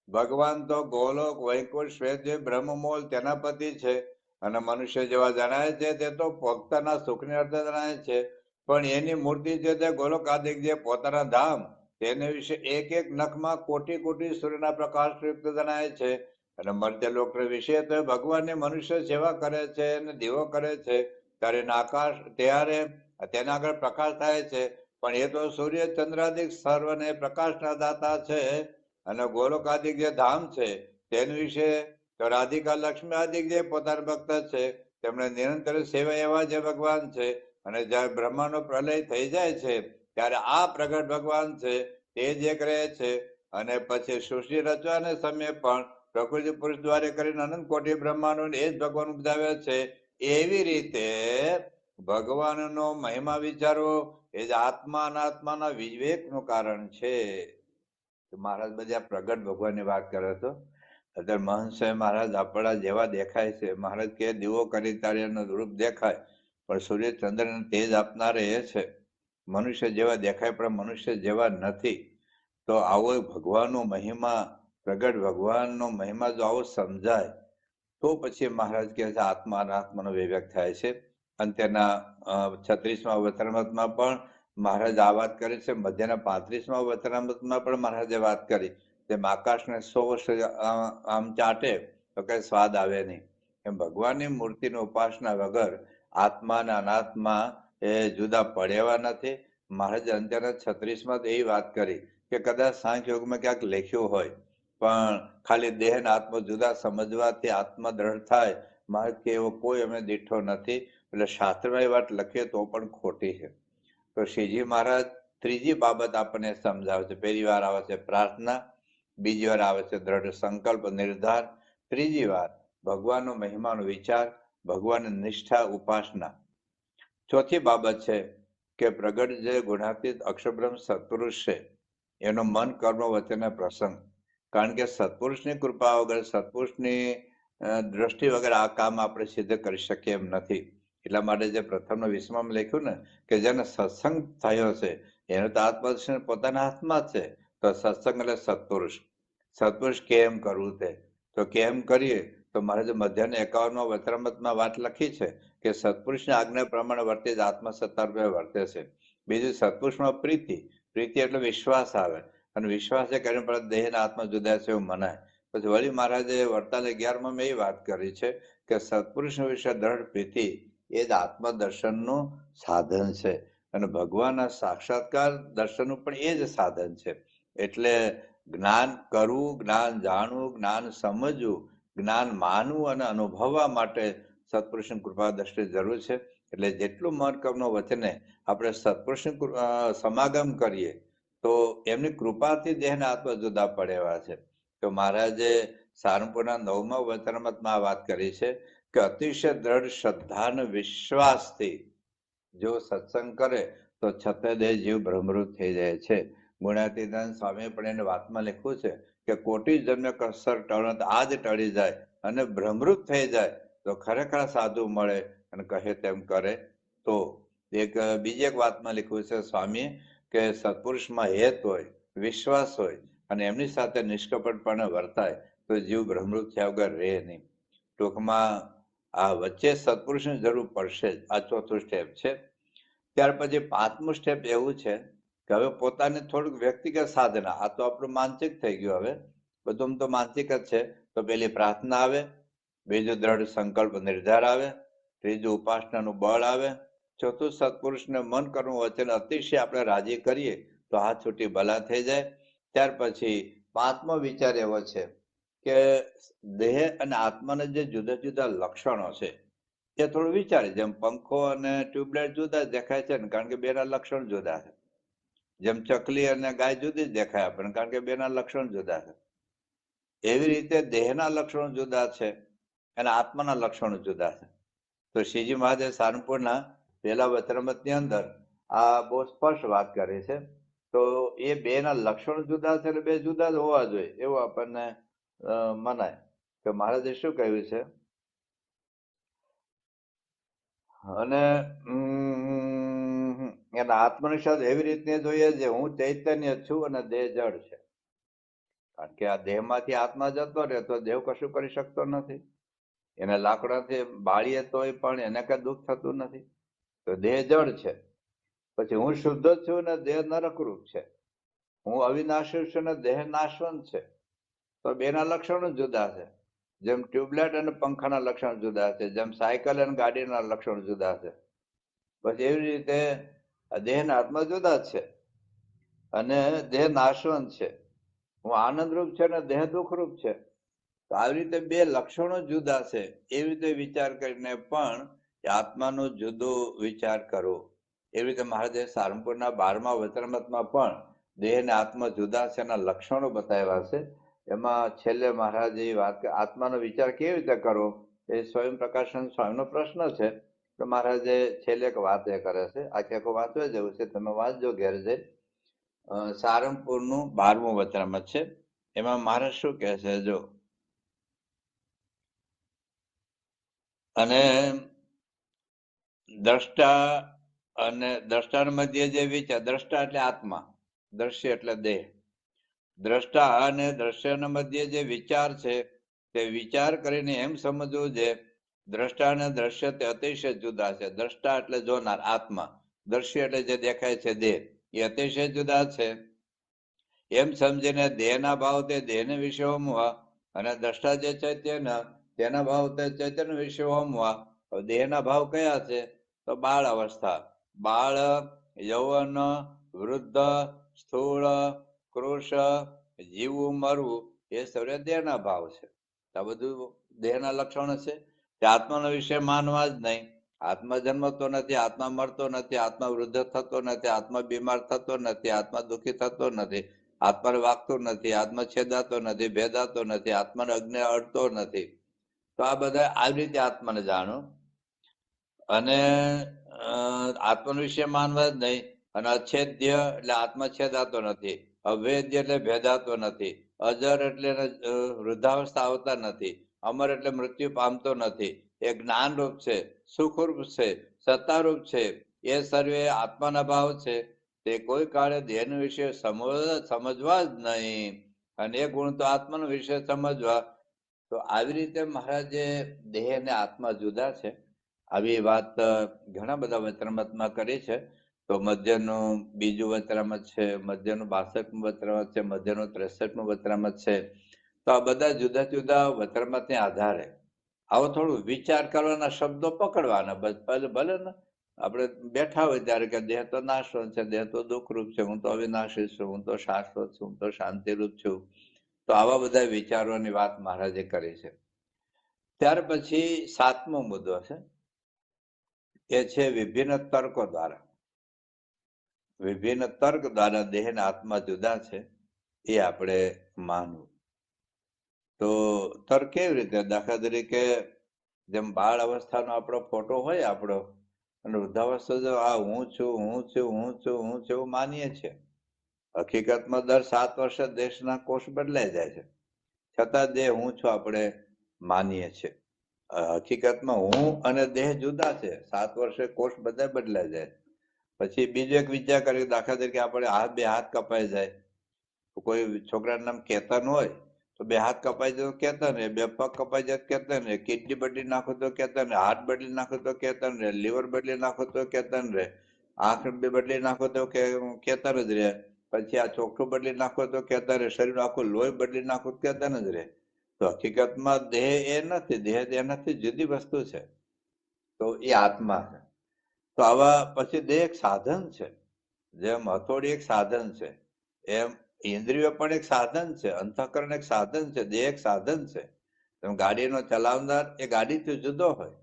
ભગવાન તો ગોલોક, વૈકુંઠ, શ્વેત જે બ્રહ્મમૂળ તેના પતિ છે અને મનુષ્ય જેવા જણાય છે તે તો ભક્તના સુખની અર્થે જણાય છે, પણ એની મૂર્તિ છે તે ગોલોકાદિક જે પોતાના ધામ તેને વિશે એક એક નખમાં કોટી કોટી સૂર્યના પ્રકાશયુક્ત જણાય છે. અને મર્ત્ય લોક વિશે તો ભગવાનની મનુષ્ય સેવા કરે છે અને દીવો કરે છે ત્યારે આકાશ ત્યારે તેના આગળ પ્રકાશ થાય છે, પણ એ તો સૂર્ય ચંદ્રાદિક સર્વને પ્રકાશના દાતા છે. અને ગોલોકાદિક જે ધામ છે તેના વિશે તો રાધિકા, લક્ષ્મી આદિક જે પોતાના ભક્ત છે તેમણે નિરંતર સેવા એવા જે ભગવાન છે. અને જ્યારે બ્રહ્માનો પ્રલય થઈ જાય છે ત્યારે આ પ્રગટ ભગવાન છે તે જે કરે છે. અને પછી સૃષ્ટિ રચવાને સમયે પણ પ્રકૃતિ પુરુષ દ્વારા કરીને અનંત કોટી બ્રહ્માંડો એ જ ભગવાન ઉપજાવે છે. એવી રીતે ભગવાનનો મહિમા વિચારવો એ જ આત્મા અનાત્માના વિવેકનું કારણ છે. મહારાજ બધા પ્રગટ ભગવાનની વાત કરે તો અત્યારે મહંત સાહેબ મહારાજ આપણા જેવા દેખાય છે. મહારાજ કે દીવો કરી તારે એનું રૂપ દેખાય, પણ સૂર્ય ચંદ્ર તેજ આપનારે એ છે. મનુષ્ય જેવા દેખાય પણ મનુષ્ય જેવા નથી. તો આવો ભગવાનનો મહિમા, પ્રગટ ભગવાનનો મહિમા જો આવો સમજાય તો પછી મહારાજ કહે છે આત્મા અનાત્માનો વિવેક થાય છે. અને તેના 36મા વચનામૃતમાં પણ મહારાજ આ વાત કરે છે. મધ્યના 35મા વચનામૃતમાં પણ મહારાજે વાત કરી તેમ આકાશને 100 વર્ષ આમ ચાટે તો કઈ સ્વાદ આવે નહીં. એમ ભગવાનની મૂર્તિની ઉપાસના વગર આત્મા અને અનાત્મા એ જુદા પડેવા નથી. મહારાજે અંત્યના 36માં તો એવી વાત કરી કે કદાચ સાંખ્ય યોગમાં ક્યાંક લખ્યું હોય પણ ખાલી દેહ અને આત્મા જુદા સમજવાથી આત્મા દ્રઢ થાય, મહારાજ કે એવો કોઈ અમે દીઠો નથી. એટલે શાસ્ત્રમાં એ વાત લખીએ તો પણ ખોટી છે. તો શ્રીજી મહારાજ ત્રીજી બાબત આપણને સમજાવે છે. પહેલી વાર આવે છે પ્રાર્થના, બીજી વાર આવે છે દ્રઢ સંકલ્પ નિર્ધાર, ત્રીજી વાર ભગવાનનો મહિમાનો વિચાર, ભગવાનની નિષ્ઠા, ઉપાસના. ચોથી બાબત છે કે પ્રગટ જે ગુણાતીત અક્ષરબ્રહ્મ સત્પુરુષ છે એનો મન, કર્મ, વચન, પ્રસંગ. કારણ કે સત્પુરુષની કૃપા વગર, સત્પુરુષની દ્રષ્ટિ વગર આ કામ આપણે સિદ્ધ કરી શકીએ એમ નથી. એટલા માટે જે પ્રથમનો 20માં લખ્યું ને કે જેને સત્સંગ થયો છે એનો તો આત્મદર્શન પોતાના હાથમાં જ છે. તો સત્સંગ એટલે સત્પુરુષ. સત્પુરુષ કેમ કરવું તે તો કેમ કરીએ તો મહારાજે મધ્યાહન 51માં વચનામૃતમાં વાત લખી છે કે સત્પુરુષની આજ્ઞા પ્રમાણે વર્તે જ આત્મસત્તા રૂપે વર્તે છે. બીજું, સત્પુરુષમાં પ્રીતિ. પ્રીતિ એટલે વિશ્વાસ આવે, અને વિશ્વાસ એ કરીને પણ દેહ અને આત્મા જુદા છે એવું મનાય. પછી વળી મહારાજે વડતાલ 11માં એ વાત કરી છે કે સત્પુરુષ વિશે દ્રઢ પ્રીતિ એ જ આત્મદર્શનનું સાધન છે, અને ભગવાનના સાક્ષાત્કાર દર્શનનું પણ એ જ સાધન છે. એટલે જ્ઞાન કરવું, જ્ઞાન જાણવું, જ્ઞાન સમજવું, જ્ઞાન માનવું અને અનુભવવા માટે સત્પુરુષની કૃપા દ્રષ્ટિ જરૂર છે. એટલે જેટલું મન, કર્મ, વચને આપણે સત્પુરુષનું સમાગમ કરીએ તો એમની કૃપાથી દેહને આત્મા જુદા પડે એવા છે. તો મહારાજે સારંગપુરના 9મા વચનામૃતમાં વાત કરી છે કે અતિશય દ્રઢ શ્રદ્ધા અને વિશ્વાસથી જો સત્સંગ કરે તો છતાં જીવ ભ્રમરૂપ થઈ જાય છે. ગુણાતીતાનંદ સ્વામી પણ એને વાતમાં લખ્યું છે કે કોટી જન્મ કસર ટળો આ જ ટળી જાય અને ભ્રમરૂપ થઈ જાય તો ખરેખર સાધુ મળે અને કહે તેમ કરે. તો એક બીજી એક વાતમાં લખ્યું છે સ્વામીએ કે સત્પુરુષમાં હેત હોય, વિશ્વાસ હોય અને એમની સાથે નિષ્કપટપણે વર્તાય તો જીવ ભ્રમરૂપ થયા વગર રહે નહીં. ટૂંકમાં આ વચ્ચે સત્પુરુષની જરૂર પડશે જ. આ ચોથું સ્ટેપ છે. ત્યાર પછી 5મું સ્ટેપ એવું છે કે હવે પોતાને થોડુંક વ્યક્તિગત સાધના. આ તો આપણું માનસિક થઈ ગયું, હવે બધું તો માનસિક જ છે. તો પેલી પ્રાર્થના આવે, બીજું દ્રઢ સંકલ્પ નિર્ધાર આવે, ત્રીજું ઉપાસનાનું બળ આવે, ચોથું સત્પુરુષને મન, કર્મ, વચન અતિશય આપણે રાજી કરીએ તો હાથ છૂટી ભલા થઈ જાય. ત્યાર પછી 5મો વિચાર એવો છે કે દેહ અને આત્માના જે જુદા જુદા લક્ષણો છે એ થોડું વિચારે. જેમ પંખો અને ટ્યુબલાઇટ જુદા દેખાય છે ને કારણ કે બેના લક્ષણ જુદા છે. જેમ ચકલી અને ગાય જુદી જ દેખાય આપણને કારણ કે બેના લક્ષણ જુદા છે. એવી રીતે દેહના લક્ષણો જુદા છે અને આત્માના લક્ષણો જુદા છે. તો શ્રીજી મહારાજે સારંગપુરના પહેલા વચનામૃતની અંદર આ બહુ સ્પષ્ટ વાત કરી છે. તો એ બેના લક્ષણો જુદા છે એટલે બે જુદા જ હોવા જોઈએ એવું આપણને મનાય. તો મહારાજે શું કહ્યું છે, અને એના આત્મનિષાદ એવી રીતે જોઈએ છે હું ચૈતન્ય છું અને દેહ જડ છે. કારણ કે આ દેહમાંથી આત્મા જતો રહે તો દેહ કશું કરી શકતો નથી. એને લાકડાથી બાળીએ તોય પણ એને કઈ દુઃખ થતું નથી. તો દેહ જડ છે. પછી હું શુદ્ધ છું ને દેહ નરકરૂપ છે. હું અવિનાશી છું ને દેહ નાશવંત છે. તો બેના લક્ષણો જુદા છે. જેમ ટ્યુબલાઇટ અને પંખાના લક્ષણ જુદા છે, જેમ સાયકલ અને ગાડીના લક્ષણ જુદા છે. પછી એવી રીતે દેહના આત્મા જુદા છે અને દેહ નાશવંત છે. હું આનંદરૂપ છે ને દેહ દુઃખરૂપ છે. તો આવી રીતે બે લક્ષણો જુદા છે. એવી રીતે વિચાર કરીને પણ આત્માનો જુદો વિચાર કરવો. એવી રીતે મહારાજે સારંગપુરના 12મા વચનામૃતમાં પણ દેહ અને આત્મા જુદા છે એના લક્ષણો બતાવ્યા છે. એમાં છેલ્લે મહારાજે વાત કે આત્માનો વિચાર કેવી રીતે કરવો એ સ્વયં પ્રકાશન સ્વામીનો પ્રશ્ન છે. તો મહારાજે છેલ્લે એક વાત એ કરે છે, આખે વાંચવા જેવું છે, તમે વાંચજો ઘેર જઈ. સારંગપુરનું 12મું વચનામૃત છે. એમાં મહારાજ શું કહે છે જો, અને દ્રષ્ટા અને દ્રષ્ટાના મધ્ય જે વિચાર, દ્રષ્ટા એટલે આત્મા, દ્રશ્ય એટલે દેહ. દ્રષ્ટા અને દ્રશ્યના મધ્ય જે વિચાર છે તે વિચાર કરીને એમ સમજવું છે દ્રષ્ટા અને દ્રશ્ય તે અતિશય જુદા છે. દ્રષ્ટા એટલે જોનાર આત્મા, દ્રશ્ય એટલે જે દેખાય છે દેહ, એ અતિશય જુદા છે. એમ સમજીને દેહના ભાવ તે દેહને વિશે હોમવા અને દ્રષ્ટા જે ચૈતન્ય તેના ભાવ તે ચૈતન્ય વિશે હોમવા. દેહના ભાવ કયા છે તો બાળ અવસ્થા, બાળ, યૌવન, વૃદ્ધ, સ્થૂળ, કૃશ, જીવવું, મરવું, એ સર્વે દેહના ભાવ છે. આ બધું દેહના લક્ષણો છે. તે આત્માનો વિષય માનવા જ નહીં. આત્મા જન્મતો નથી, આત્મા મરતો નથી, આત્મા વૃદ્ધ થતો નથી, આત્મા બીમાર થતો નથી, આત્મા દુઃખી થતો નથી, આત્માને વાગતો નથી, આત્મા છેદાતો નથી, ભેદાતો નથી, આત્માને અગ્નિ અડતો નથી. તો આ બધા આવી રીતે આત્માને જાણો, અને આત્મા વિશે માનવા જ નહીં. અને અછેદ્ય એટલે આત્મા છેદાતો નથી, અભેદ્ય એટલે ભેદાતો નથી, અજર એટલે વૃદ્ધાવસ્થા આવતા નથી, અમર એટલે મૃત્યુ પામતો નથી, એ જ્ઞાનરૂપ છે, સુખરૂપ છે, સત્તારૂપ છે, એ સર્વે આત્માના ભાવ છે. તે કોઈ કાળે દેહનો વિશે સમજવા જ નહીં, અને એ ગુણ તો આત્માનો વિશે સમજવા. તો આવી રીતે મહારાજે દેહ અને આત્મા જુદા છે આવી વાત ઘણા બધા વચનામૃતમાં કરી છે. તો મધ્યનું બીજું વચનામૃત છે, મધ્યનું 62મું વચનામૃત છે, મધ્યનું 63મું વચનામૃત છે. તો આ બધા જુદા જુદા વચનામૃતને આધારે આવો થોડું વિચાર કરવાના, શબ્દો પકડવાના. ભલે ને આપણે બેઠા હોય ત્યારે કે દેહ તો નાશવંત છે, દેહ તો દુઃખરૂપ છે, હું તો અવિનાશી છું, હું તો શાશ્વત છું, હું તો શાંતિરૂપ છું. તો આવા બધા વિચારોની વાત મહારાજે કરી છે. ત્યાર પછી 7મો મુદ્દો છે, એ છે વિભિન્ન તર્કો દ્વારા. વિભિન્ન તર્ક દ્વારા દેહ અને આત્મા જુદા છે એ આપણે માનવું. તો તર્ક કેવી રીતે? દાખલા તરીકે જેમ બાળ અવસ્થાનો આપણો ફોટો હોય આપણો, અને વૃદ્ધાવસ્થા જો આ હું છું, હું છું, હું છું, હું છું એવું માનીએ છીએ. હકીકતમાં દર 7 વર્ષે દેશના કોષ બદલાઈ જાય છે, છતાં દેહ હું છું આપણે માનીએ છીએ. હકીકતમાં હું અને દેહ જુદા છે. 7 વર્ષે કોષ બધા બદલાઈ જાય. પછી બીજો એક વિચાર કરીએ, દાખલા તરીકે આપણે બે હાથ કપાઈ જાય, કોઈ છોકરાનું નામ કેતન હોય તો 2 હાથ કપાઈ જાય તો કેતન રહે, 2 પગ કપાઈ જાય તો કેતન રહે, કિડની બદલી નાખો તો કેતન રહે, હાથ બદલી નાખો તો કેતન રહે, લીવર બદલી નાખો તો કેતન રહે, આંખ બદલી નાખો તો કેતન જ રહે, પછી આ ચોખ્ખું બદલી નાખો તો કેતન રહે, શરીરનું આખું લોહી બદલી નાખો તો કેતન જ રહે. તો હકીકતમાં દેહ એ નથી, દેહ એનાથી જુદી વસ્તુ છે, તો એ આત્મા છે. તો આવા પછી દેહ એક સાધન છે. જેમ હથોડી એક સાધન છે, એમ ઇન્દ્રિયો પણ એક સાધન છે, અંતઃકરણ એક સાધન છે, દેહ એક સાધન છે. તેમ ગાડીનો ચલાવનાર એ ગાડીથી જુદો હોય,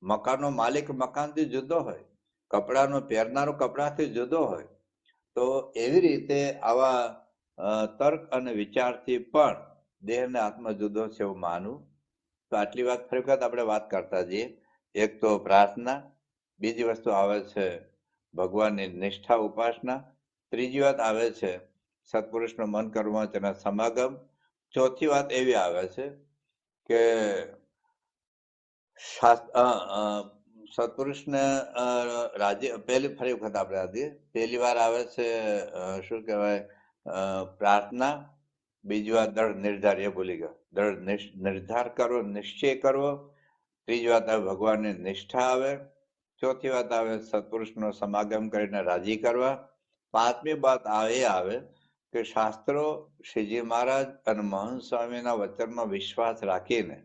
મકાનનો માલિક મકાનથી જુદો હોય, કપડાનો પહેરનારો કપડાથી જુદો હોય. તો એવી રીતે આવા તર્ક અને વિચારથી પણ દેહ અને આત્મા જુદો છે એવું માનવું. તો આટલી વાત ફરી વખત આપણે વાત કરતા જઈએ. એક તો પ્રાર્થના, બીજી વસ્તુ આવે છે ભગવાનની નિષ્ઠા ઉપાસના, ત્રીજી વાત આવે છે સત્પુરુષનું મન કર્મ તેના સમાગમ, ચોથી વાત એવી આવે છે કે સત્પુરુષને પહેલી ફરી વખત આપણે આવીએ, પહેલી વાર આવે છે શું કહેવાય પ્રાર્થના, બીજી વાર દ્રઢ નિર્ધાર, એ ભૂલી ગયો, દ્રઢ નિર્ધાર કરવો, નિશ્ચય કરવો, ત્રીજી વાત આવે ભગવાનની નિષ્ઠા આવે, ચોથી વાત આવે સત્પુરુષનો સમાગમ કરીને રાજી કરવા, પાંચમી વાત એ આવે કે શાસ્ત્રો, શ્રીજી મહારાજ અને મહંત સ્વામીના વચનમાં વિશ્વાસ રાખીને,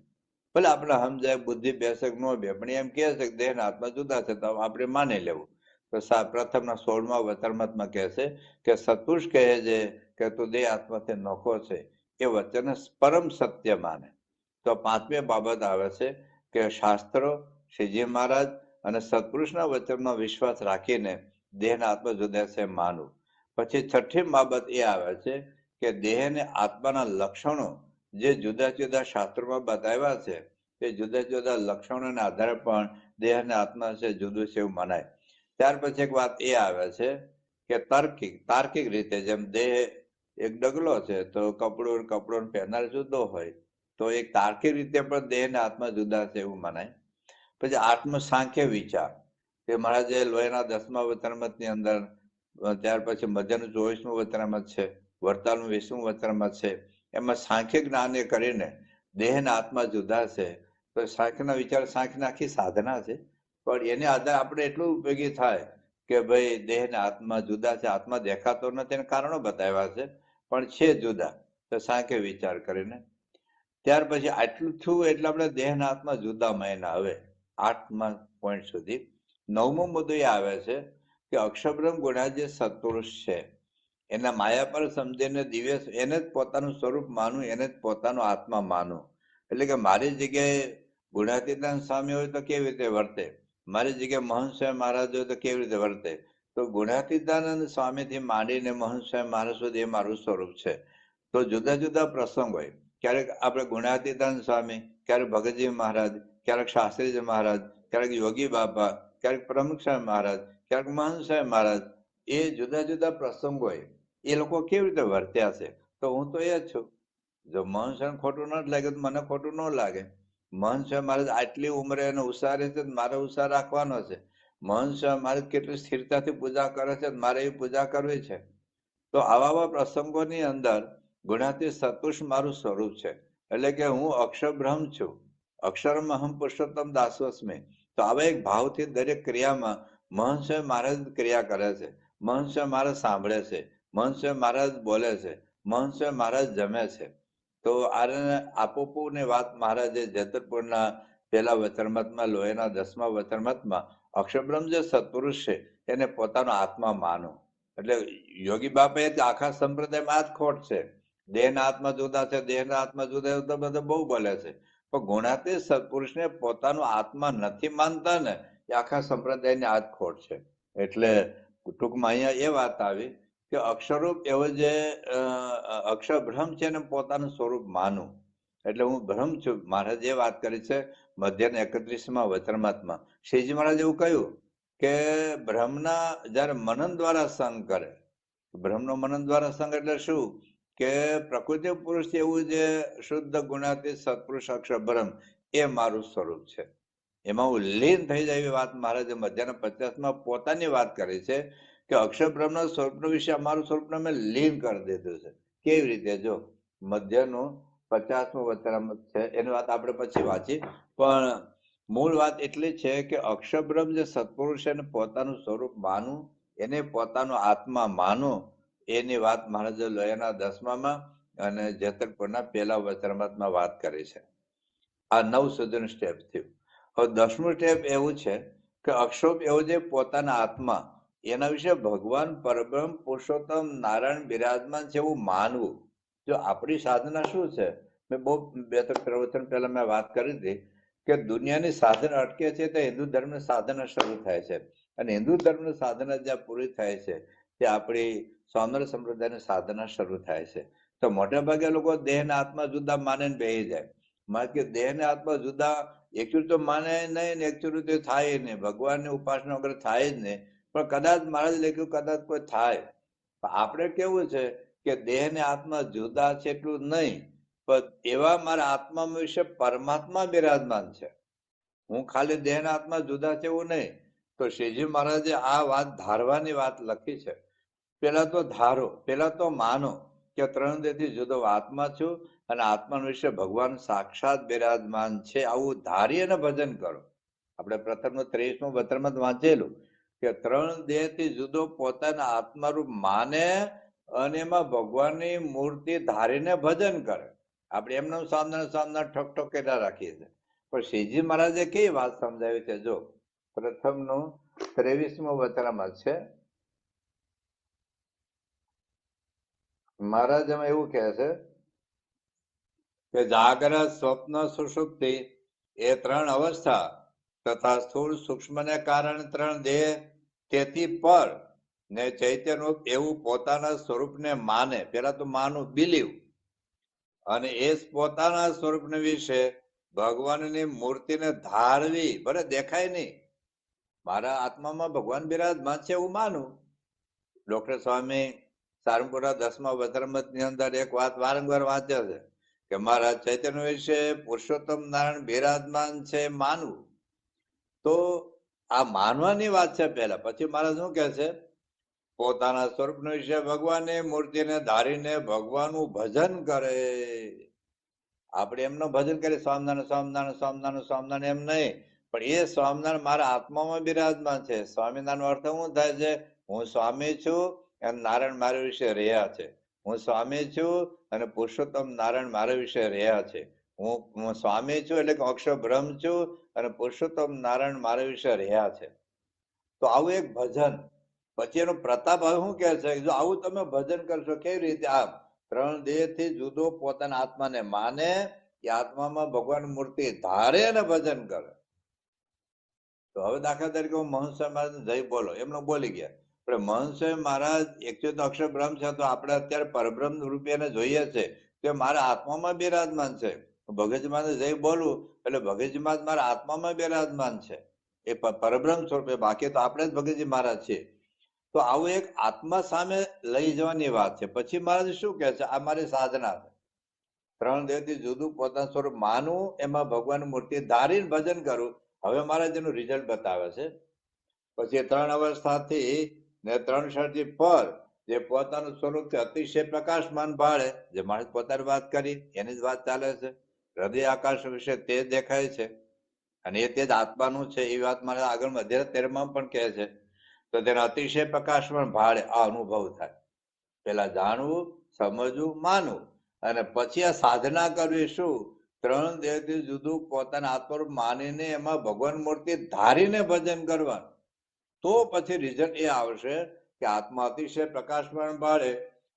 ભલે આપણે સમજાય બુદ્ધિ બેસક ન બે, પણ એમ કહે છે કે દેહ આત્મા જુદા છે તો આપણે માની લેવું. તો પ્રથમના 16મા વચનામૃતમાં કહે છે કે સત્પુરુષ કહે છે કે તું દેહ આત્માથી નોખો છે, એ વચનને પરમ સત્ય માને. તો પાંચમી બાબત આવે છે કે શાસ્ત્રો, શ્રીજી મહારાજ અને સત્પુરુષના વચનમાં વિશ્વાસ રાખીને દેહના આત્મા જુદા છે માનવું. પછી છઠ્ઠી બાબત એ આવે છે કે દેહ અને આત્માના લક્ષણો જે જુદા જુદા શાસ્ત્રોમાં બતાવ્યા છે, તે જુદા જુદા લક્ષણોના આધારે પણ દેહ અને આત્મા છે જુદું છે એવું મનાય. ત્યાર પછી એક વાત એ આવે છે કે તાર્કિક રીતે, જેમ દેહ એક ડગલો છે તો કપડો પહેરનાર જુદો હોય, તો એક તાર્કિક રીતે પણ દેહ અને આત્મા જુદા છે એવું મનાય. પછી આત્મ સાંખ્ય વિચાર, કે મહારાજે લોહીના 10મા વચનામૃતની અંદર, ત્યાર પછી મધ્યનું 24મું વચનામૃત છે, વરતાલનું 20મું વચનામૃત છે, એમાં સાંખ્ય જ્ઞાને કરીને દેહ અને આત્મા જુદા છે. તો સાંખ્યના વિચાર, સાંખ્યની આખી સાધના છે, પણ એને આધારે આપણે એટલું ઉપયોગી થાય કે ભાઈ દેહ અને આત્મા જુદા છે, આત્મા દેખાતો નથી, એના કારણો બતાવ્યા છે, પણ છે જુદા, તો સાંખ્ય વિચાર કરીને. ત્યાર પછી આટલું થયું એટલે આપણે દેહ અને આત્મા જુદા માન્યા. હવે 8મા પોઈન્ટ સુધી 9મો મુદ્દો એ આવે છે કે અક્ષરબ્રહ્મ ગુણાતીત જે સત્પુરુષ છે એના માયા પર સમજીને દિવ્ય એને જ પોતાનું સ્વરૂપ માનવું, એને જ પોતાનો આત્મા માનવું. એટલે કે મારી જગ્યાએ ગુણાતીતાનંદ સ્વામી હોય તો કેવી રીતે વર્તે, મારી જગ્યાએ મહંત સ્વામી મહારાજ હોય તો કેવી રીતે વર્તે. તો ગુણાતીતાનંદ સ્વામીથી માંડીને મહંત સ્વામી મહારાજ સુધી એ મારું સ્વરૂપ છે. તો જુદા જુદા પ્રસંગ હોય, ક્યારેક આપણે ગુણાતીતાનંદ સ્વામી, ક્યારેક ભગતજી મહારાજ, ક્યારેક શાસ્ત્રીજી મહારાજ, ક્યારેક યોગી બાપા, ક્યારેક પ્રમુખ સાહેબ મહારાજ, ક્યારેક મહંત સાહેબ મહારાજ, એ જુદા જુદા પ્રસંગોએ એ લોકો કેવી રીતે વર્ત્યા છે. તો હું તો એ જ છું, જો મહંત સાહેબ ખોટું ન લાગે તો મને ખોટું ન લાગે. મહંત સાહેબ મહારાજ આટલી ઉંમરે એને ઉસારે છે, મારે ઉસાર રાખવાનો છે. મહંત સાહેબ મહારાજ કેટલી સ્થિરતાથી પૂજા કરે છે, મારે એ પૂજા કરવી છે. તો આવા પ્રસંગોની અંદર ગુણાતીત સત્પુરુષ મારું સ્વરૂપ છે. એટલે કે હું અક્ષર બ્રહ્મ છું. અક્ષરમ અહમ પુરુષોત્તમ દાસોસ્મી. તો આવા એક ભાવથી દરેક ક્રિયામાં મહંત સાહેબ મહારાજ ક્રિયા કરે છે, મહંત સાહેબ મહારાજ સાંભળે છે, મહંત સાહેબ મહારાજ બોલે છે, મહંત સાહેબ મહારાજ જમે છે. તો આપોપુની વાત મહારાજે જેતરપુરના પહેલા વચરમતમાં, લોહીના 10મા વચરમતમાં અક્ષરબ્રહ્મ જે સત્પુરુષ છે એને પોતાનો આત્મા માનો. એટલે યોગી બાપાએ આખા સંપ્રદાયમાં આ જ ખોટ છે. દેહના આત્મા જુદા છે, દેહના આત્મા જુદા, તો બધા બહુ બોલે છે. પણ ગુણાતીત સત્પુરુષને પોતાનો આત્મા નથી માનતા ને, એ આખા સંપ્રદાયની આ જ ખોટ છે. એટલે ટૂંકમાં અહીંયા એ વાત આવી કે અક્ષરરૂપ એવો જે અક્ષર બ્રહ્મ છે ને પોતાનું સ્વરૂપ માનું. એટલે હું બ્રહ્મ છું. મહારાજ એ વાત કરી છે મધ્યના 31મા વચરમતમાં. શ્રીજી મહારાજ એવું કહ્યું કે બ્રહ્મના જયારે મનન દ્વારા સંગ કરે, બ્રહ્મનો મનન દ્વારા સંગ એટલે શું કે પ્રકૃતિ પુરુષ એવું જે શુદ્ધ ગુણાતીત સત્પુરુષ અક્ષર બ્રહ્મ એ મારું સ્વરૂપ છે. એમાં હું લીન થઈ જાય એવી વાત મહારાજે મધ્યના 50માં પોતાની વાત કરી છે કે અક્ષર બ્રહ્મના સ્વરૂપ વિશે અમારું સ્વરૂપને મેં લીન કરી દીધું છે. કેવી રીતે? જો મધ્યનું 50મું વચનામૃત છે, એની વાત આપણે પછી વાંચી, પણ મૂળ વાત એટલી છે કે અક્ષર બ્રહ્મ જે સત્પુરુષ એને પોતાનું સ્વરૂપ માનું, એને પોતાનો આત્મા માનો, એની વાત મહારાજે લોયાના 10મામાં અને જેતરપુરના પહેલા વચનામૃતમાં વાત કરી છે. આ 9 સુધીનું સ્ટેપ થયું. હવે 10મું સ્ટેપ એવું છે કે અક્ષર એવું જે પોતાના આત્મા, એના વિશે ભગવાન પરબ્રહ્મ પુરુષોત્તમ નારાયણ બિરાજમાન છે એવું માનવું. જો આપણી સાધના શું છે, મેં બહુ 2-3 પ્રવચન પહેલા મેં વાત કરી હતી કે દુનિયાની સાધના અટકે છે તો હિન્દુ ધર્મની સાધના શરૂ થાય છે, અને હિન્દુ ધર્મની સાધના જ્યાં પૂરી થાય છે ત્યાં આપણી સ્વામિનારાયણ સંપ્રદાયની સાધના શરૂ થાય છે. તો મોટા ભાગે લોકો દેહના આત્મા જુદા માને ને બેસી જાય. મારે કે દેહને આત્મા જુદા એકચુઅલી તો માને નહીં ને એકચુઅલી તો થાય નહીં, ભગવાનની ઉપાસના વગર થાય જ નહીં. પણ કદાચ મહારાજ લખ્યું કદાચ કોઈ થાય. આપણે કેવું છે કે દેહ ને આત્મા જુદા છે એટલું નહીં, પણ એવા મારા આત્મા વિશે પરમાત્મા બિરાજમાન છે. હું ખાલી દેહ ના આત્મા જુદા છે એવું નહીં. તો શ્રીજી મહારાજે આ વાત ધારવાની વાત લખી છે. પેલા તો ધારો, પેલા તો માનો કે 3 દેહથી જુદો આત્મા છું અને આત્મા વિશે ભગવાન સાક્ષાત બિરાજમાન છે, આવું ધારી અને ભજન કરો. આપણે પ્રથમનું 23મું વચનમત વાંચેલું કે 3 દેહથી જુદો પોતાના આત્મારૂપ માને અને એમાં ભગવાનની મૂર્તિ ધારીને ભજન કરે. આપણે એમને સામના ઠક કર્યા રાખીએ છીએ. પણ શ્રીજી મહારાજે કેવી વાત સમજાવી છે? જો પ્રથમનું 23મું વચનમત છે. મહારાજ એમાં એવું કહે છે કે જાગ્રત, સ્વપ્ન, સુષુપ્તિ એ 3 અવસ્થા તથા સ્થૂળ સૂક્ષ્મને કારણે 3 દેહ, તેથી પર ને ચૈતન્ય એવું પોતાના સ્વરૂપને માને. પેલા તો માનું, બિલીવ, અને એ પોતાના સ્વરૂપને વિશે ભગવાનની મૂર્તિને ધારવી. ભલે દેખાય નહીં, મારા આત્મામાં ભગવાન બિરાજમાન છે એવું માનું. ડોક્ટર સ્વામી સારંગપુરા 10મા વચનમતની અંદર એક વાત વારંવાર વાંચે છે કે મારા ચૈતન્ય વિશે પુરુષોત્તમ નારાયણ બિરાજમાન છે માનવું. તો આ માનવાની વાત છે પહેલા. પછી મહારાજ શું કહે છે? પોતાના સ્વરૂપ વિશે ભગવાનની મૂર્તિને ધારીને ભગવાનનું ભજન કરે. આપણે એમનું ભજન કરીએ સ્વામિનારાયણ સ્વામિનારાયણ સ્વામિનારાયણ સ્વામિનારાયણ એમ નહીં, પણ એ સ્વામિનારાયણ મારા આત્મામાં બિરાજમાન છે. સ્વામિનારાયણ અર્થ શું થાય છે? હું સ્વામી છું અને નારાયણ મારા વિશે રહ્યા છે. હું સ્વામી છું અને પુરુષોત્તમ નારાયણ મારા વિશે રહ્યા છે. હું સ્વામી છું એટલે કે અક્ષર બ્રહ્મ છું અને પુરુષોત્તમ નારાયણ મારા વિશે રહ્યા છે. તો આવું એક ભજન. પછી એનો પ્રતાપ હવે શું કહે છે? જો આવું તમે ભજન કરશો કેવી રીતે? આમ 3 દેહથી જુદો પોતાના આત્માને માને, એ આત્મામાં ભગવાન મૂર્તિ ધારે અને ભજન કરે. તો હવે દાખલા તરીકે હું મહંત સ્વામી મહારાજ જય બોલો, એમનો બોલી ગયા. પણ મહંત સ્વામી મહારાજ એકચુઅલી તો અક્ષર બ્રહ્મ છે, તો આપણે અત્યારે પરબ્રહ્મ રૂપે એને જોઈએ છે, તે મારા આત્મામાં બિરાજમાન છે. ભગતજીમાં જઈ બોલવું એટલે ભગતજીમાં મારા આત્મામાં બિરાજમાન છે, એ પરબ્રહ્મ સ્વરૂપે, બાકી તો આપણે જ ભગતજી મહારાજ છીએ. તો આવું એક આત્મા સામે લઈ જવાની વાત છે. પછી મહારાજ શું કહે છે, આ મારી સાધના છે, 3 દેહથી જુદું પોતાનું સ્વરૂપ માનવું, એમાં ભગવાનની મૂર્તિ ધારીને ભજન કરવું. હવે મહારાજ એનું રિઝલ્ટ બતાવે છે. પછી 3 અવસ્થાથી ને 3 ષણથી પર જે પોતાનું સ્વરૂપથી અતિશય પ્રકાશમાન ભાળે, જે માણસ પોતાની વાત કરી એની જ વાત ચાલે છે, હૃદય આકાશ વિશે તે દેખાય છે અને એ તે જ આત્માનું છે, એ વાત મારે આગળ મધ્ય 13માં પણ કહે છે. તો તેને અતિશય પ્રકાશમાન ભાળે આ અનુભવ થાય. પેલા જાણવું, સમજવું, માનવું, અને પછી આ સાધના કરવી. શું? 3 દેહથી જુદું પોતાના આત્મરૂપ માનીને એમાં ભગવાન મૂર્તિ ધારીને ભજન કરવાનું. તો પછી રિઝલ્ટ એ આવશે કે આત્મા અતિશય પ્રકાશમાન ભાળે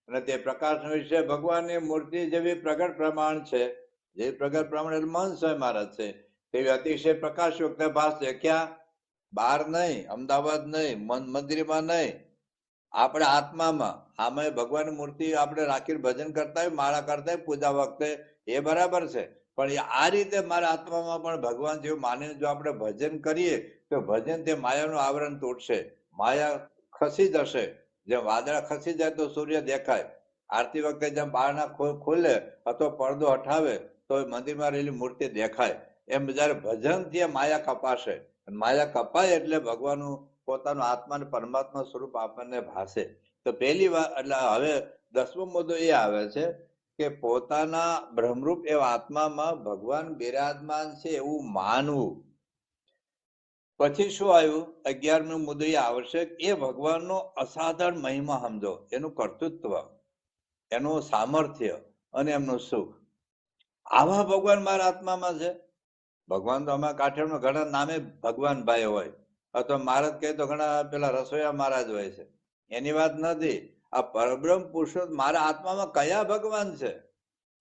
અને તે પ્રકાશ વિશે ભગવાનની મૂર્તિ જેવી પ્રગટ પ્રમાણ છે, જે પ્રગટ પ્રમાણ એટલે મન સ્વયં મહારાજ છે, તેવી અતિશય પ્રકાશયુક્ત ભાષે. ક્યાં? બહાર નહીં, અમદાવાદ નહીં, મંદિરમાં નહીં, આપણે આત્મામાં. આમાં ભગવાનની મૂર્તિ આપણે રાખીને ભજન કરતા હોય, માળા કરતા હોય પૂજા વખતે, એ બરાબર છે, પણ આ રીતે મારા આત્મામાં પણ ભગવાન જેવું માનીને જો આપણે ભજન કરીએ તો ભજન તે માયાનું આવરણ તૂટશે, માયા ખસી જશે. જેમ વાદળા ખસી જાય તો સૂર્ય દેખાય, આરતી વખતે જેમ બારણા ખોલે અથવા પડદો હટાવે તો મંદિરમાં રહેલી મૂર્તિ દેખાય, એમ જયારે ભજનથી માયા કપાશે. માયા કપાય એટલે ભગવાનનું પોતાનું આત્મા અને પરમાત્મા સ્વરૂપ આપણને ભાસે. તો પહેલી વાત, એટલે હવે 10મો મુદ્દો એ આવે છે કે પોતાના બ્રહ્મરૂપ એવા આત્મામાં ભગવાન બિરાજમાન છે એવું માનવું. પછી શું આવ્યું? 11મો મુદ્દો એ આવશે, એ ભગવાનનો અસાધારણ મહિમા સમજો, એનું કર્તૃત્વ, એનું સામર્થ્ય અને એમનું સુખ. આવા ભગવાન મારા આત્મામાં છે. ભગવાન તો અમારા કાઠિયાવાડમાં ઘણા નામે ભગવાન ભાઈ હોય, અથવા મહારાજ કહે તો ઘણા પેલા રસોઈયા મહારાજ હોય છે, એની વાત નથી. આ પરબ્રહ્મ પુરુષોત્તમ મારા આત્મામાં કયા ભગવાન છે,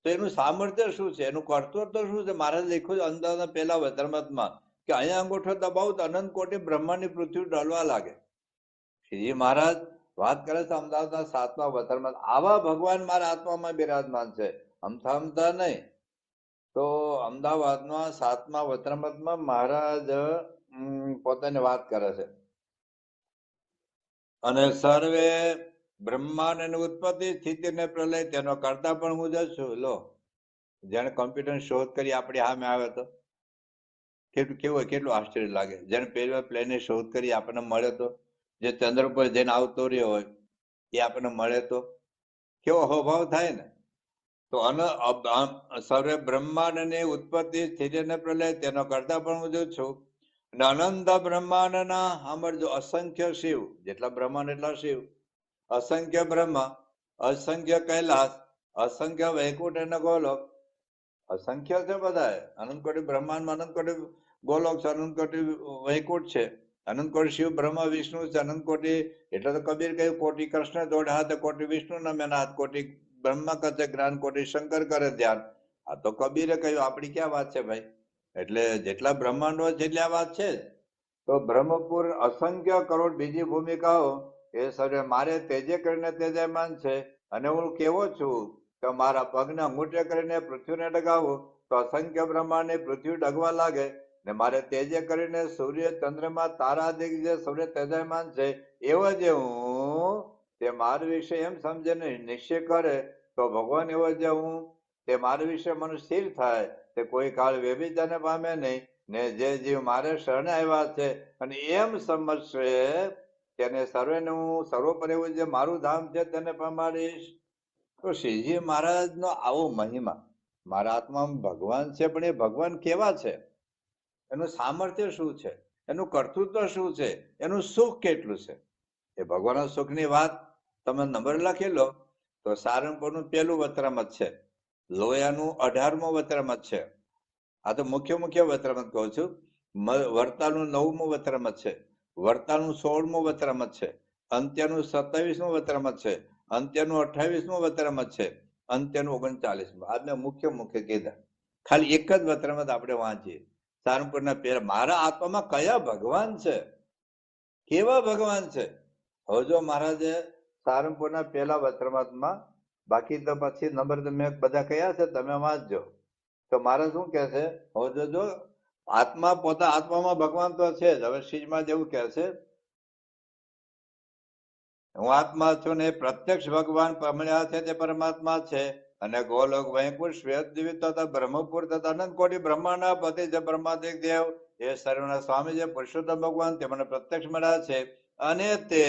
તો એનું સામર્થ્ય શું છે, એનું કર્તૃત્વ શું છે? મહારાજ લખ્યું છે અંદાજના પહેલા વચનમાં કે અહીંયા અંગૂઠો દબાવું તો અનંત કોટી બ્રહ્માંડની પૃથ્વી ડોલવા લાગે. શ્રીજી મહારાજ વાત કરે છે અમદાવાદના 7મા વચનમાં, આવા ભગવાન મારા આત્મામાં બિરાજમાન છે, અમથા નહીં. તો અમદાવાદના 7મા વચનામૃતમાં મહારાજ પોતાની વાત કરે છે, અને સર્વે બ્રહ્માંડ અને ઉત્પત્તિ, સ્થિતિ ને પ્રલય તેનો કરતા પણ હું જ છું. લો, જેને કમ્પ્યુટર શોધ કરી આપણી સામે આવે તો કેવું કેટલું આશ્ચર્ય લાગે. જેને પહેલી પ્લેનની શોધ કરી આપણને મળે તો, જે ચંદ્ર પર જઈને આવતો રહ્યો હોય એ આપણને મળે તો કેવો અહોભાવ થાય ને. તો સર્વે બ્રહ્માંડ અને ઉત્પત્તિ, સ્થિતિ અને પ્રલય તેનો કરતા પણ હું જ છું. અને અનંત બ્રહ્માંડના સાંભળજો, અસંખ્ય શિવ, જેટલા બ્રહ્માંડ એટલા શિવ, અસંખ્ય બ્રહ્મા, અસંખ્ય કૈલાસ, અસંખ્ય વૈકુંઠ અને ગોલોક. અસંખ્ય છે બધા, અનંત કોટી બ્રહ્માંડમાં અનંત કોટી ગોલોક છે, અનંત કોટી વૈકુંઠ છે, અનંત કોટી શિવ બ્રહ્મા વિષ્ણુ છે, અનંત કોટી. એટલે તો કબીર કહ્યું, કોટી કૃષ્ણ જોડે હાથ, કોટી વિષ્ણુ નમે હાથ, કોટી બ્રહ્મા કરે જ્ઞાન, કોટી શંકર કરે ધ્યાન. આ તો કબીરે કહ્યું, આપણી ક્યાં વાત છે ભાઈ? એટલે જેટલા બ્રહ્માંડો જેટલી વાત છે. તો બ્રહ્મપુર અસંખ્ય કરોડ બીજી ભૂમિકાઓ એ સર્વે મારે તેજે કરીને તેજયમાન છે. અને હું કેવો છું કે મારા પગને અંગૂઠે કરીને પૃથ્વીને ડગાવું તો અસંખ્ય બ્રહ્માંડની પૃથ્વી ડગવા લાગે, ને મારે તેજે કરીને સૂર્ય, ચંદ્રમાં, તારા દિગ જે સૂર્ય તેજયમાન છે, એવો જે હું તે મારા વિશે એમ સમજે ને નિશ્ચય કરે તો ભગવાન એવો જે હું તે મારા વિશે મન સ્થિર થાય, તે કોઈ કાળ વ્યભિચારને પામે નહીં. ને જે જીવ મારે શરણે આવ્યા છે અને એમ સમજશે તેને સર્વેને હું સર્વોપરી એવું જે મારું ધામ છે તેને પમાડીશ. તો શ્રીજી મહારાજનો આવો મહિમા, મારા આત્મામાં ભગવાન છે, પણ એ ભગવાન કેવા છે, એનું સામર્થ્ય શું છે, એનું કર્તૃત્વ શું છે, એનું સુખ કેટલું છે. એ ભગવાનના સુખની વાત તમે નંબર લખી લો તો સારંગપુરનું 1લું વચનામૃત છે, લોયાનું 18મો વચનામૃત છે. આ તો મુખ્ય વચનામૃત કહું છું. વરતાલનું 9મું વચનામૃત છે, વરતાલનું 16મું વચનામૃત છે, અંત્યનું 27મું વચનામૃત છે, અંત્યનું 28મું વચનામૃત છે, અંત્યનું 39મું. આ મેં મુખ્ય કીધા. ખાલી એક જ વચનામૃત આપણે વાંચીએ. સારંગપુરના પહેલા મારા આત્મામાં કયા ભગવાન છે, કેવા ભગવાન છે. હવે જો મહારાજે સારંગપુરના પહેલા વચનામૃતમાં, બાકી તો પછી નંબર મેં બધા કયા છે તમે વાંચજો. તો મારે શું કે છે, હવે જો આત્મા પોતા આત્મામાં ભગવાન તો છે જ. હવે શ્રીજમાં જેવું કે છે, હું આત્મા છું ને પ્રત્યક્ષ ભગવાન પામ્યા છે તે પરમાત્મા છે. અને ગોલોક વૈકુંઠ શ્વેત દ્વીપ તથા બ્રહ્મપુર તથા અનંત કોટી બ્રહ્માંડના પતિ જે બ્રહ્માદિક દેવ એ સર્વના સ્વામી જે પુરુષોત્તમ ભગવાન તે મને પ્રત્યક્ષ મળ્યા છે. અને તે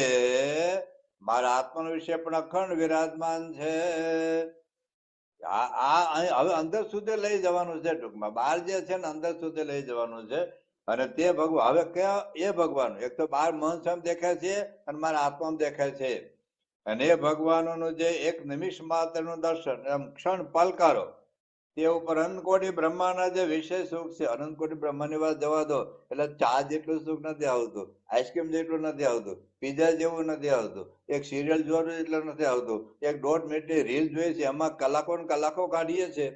મારા આત્મા વિશે પણ અખંડ વિરાજમાન છે. હવે અંદર સુધી લઈ જવાનું છે, ટૂંકમાં બહાર જે છે ને અંદર સુધી લઈ જવાનું છે. અને તે ભગવાન હવે કયા એ ભગવાન એક તો બહાર મન સ્વયં દેખાય છે અને મારા આત્મામાં દેખાય છે. અને એ ભગવાનોનું જે એક નિમિષ માત્રનું દર્શન એમ ક્ષણ પલકારો તે ઉપર અનંત કોટી બ્રહ્માના જે વિષય સુખ છે, અનંત કોટી બ્રહ્માની વાત જવા દો, એટલે ચા જેટલું સુખ નથી આવતું, આઈસ્ક્રીમ જેટલું નથી આવતું, પીઝા જેવું નથી આવતું, એક સિરિયલ જોવાનું એટલું નથી આવતું, એક 1.5 મિનિટની રીલ જોઈએ છે એમાં કલાકો ને કલાકો કાઢીએ છીએ.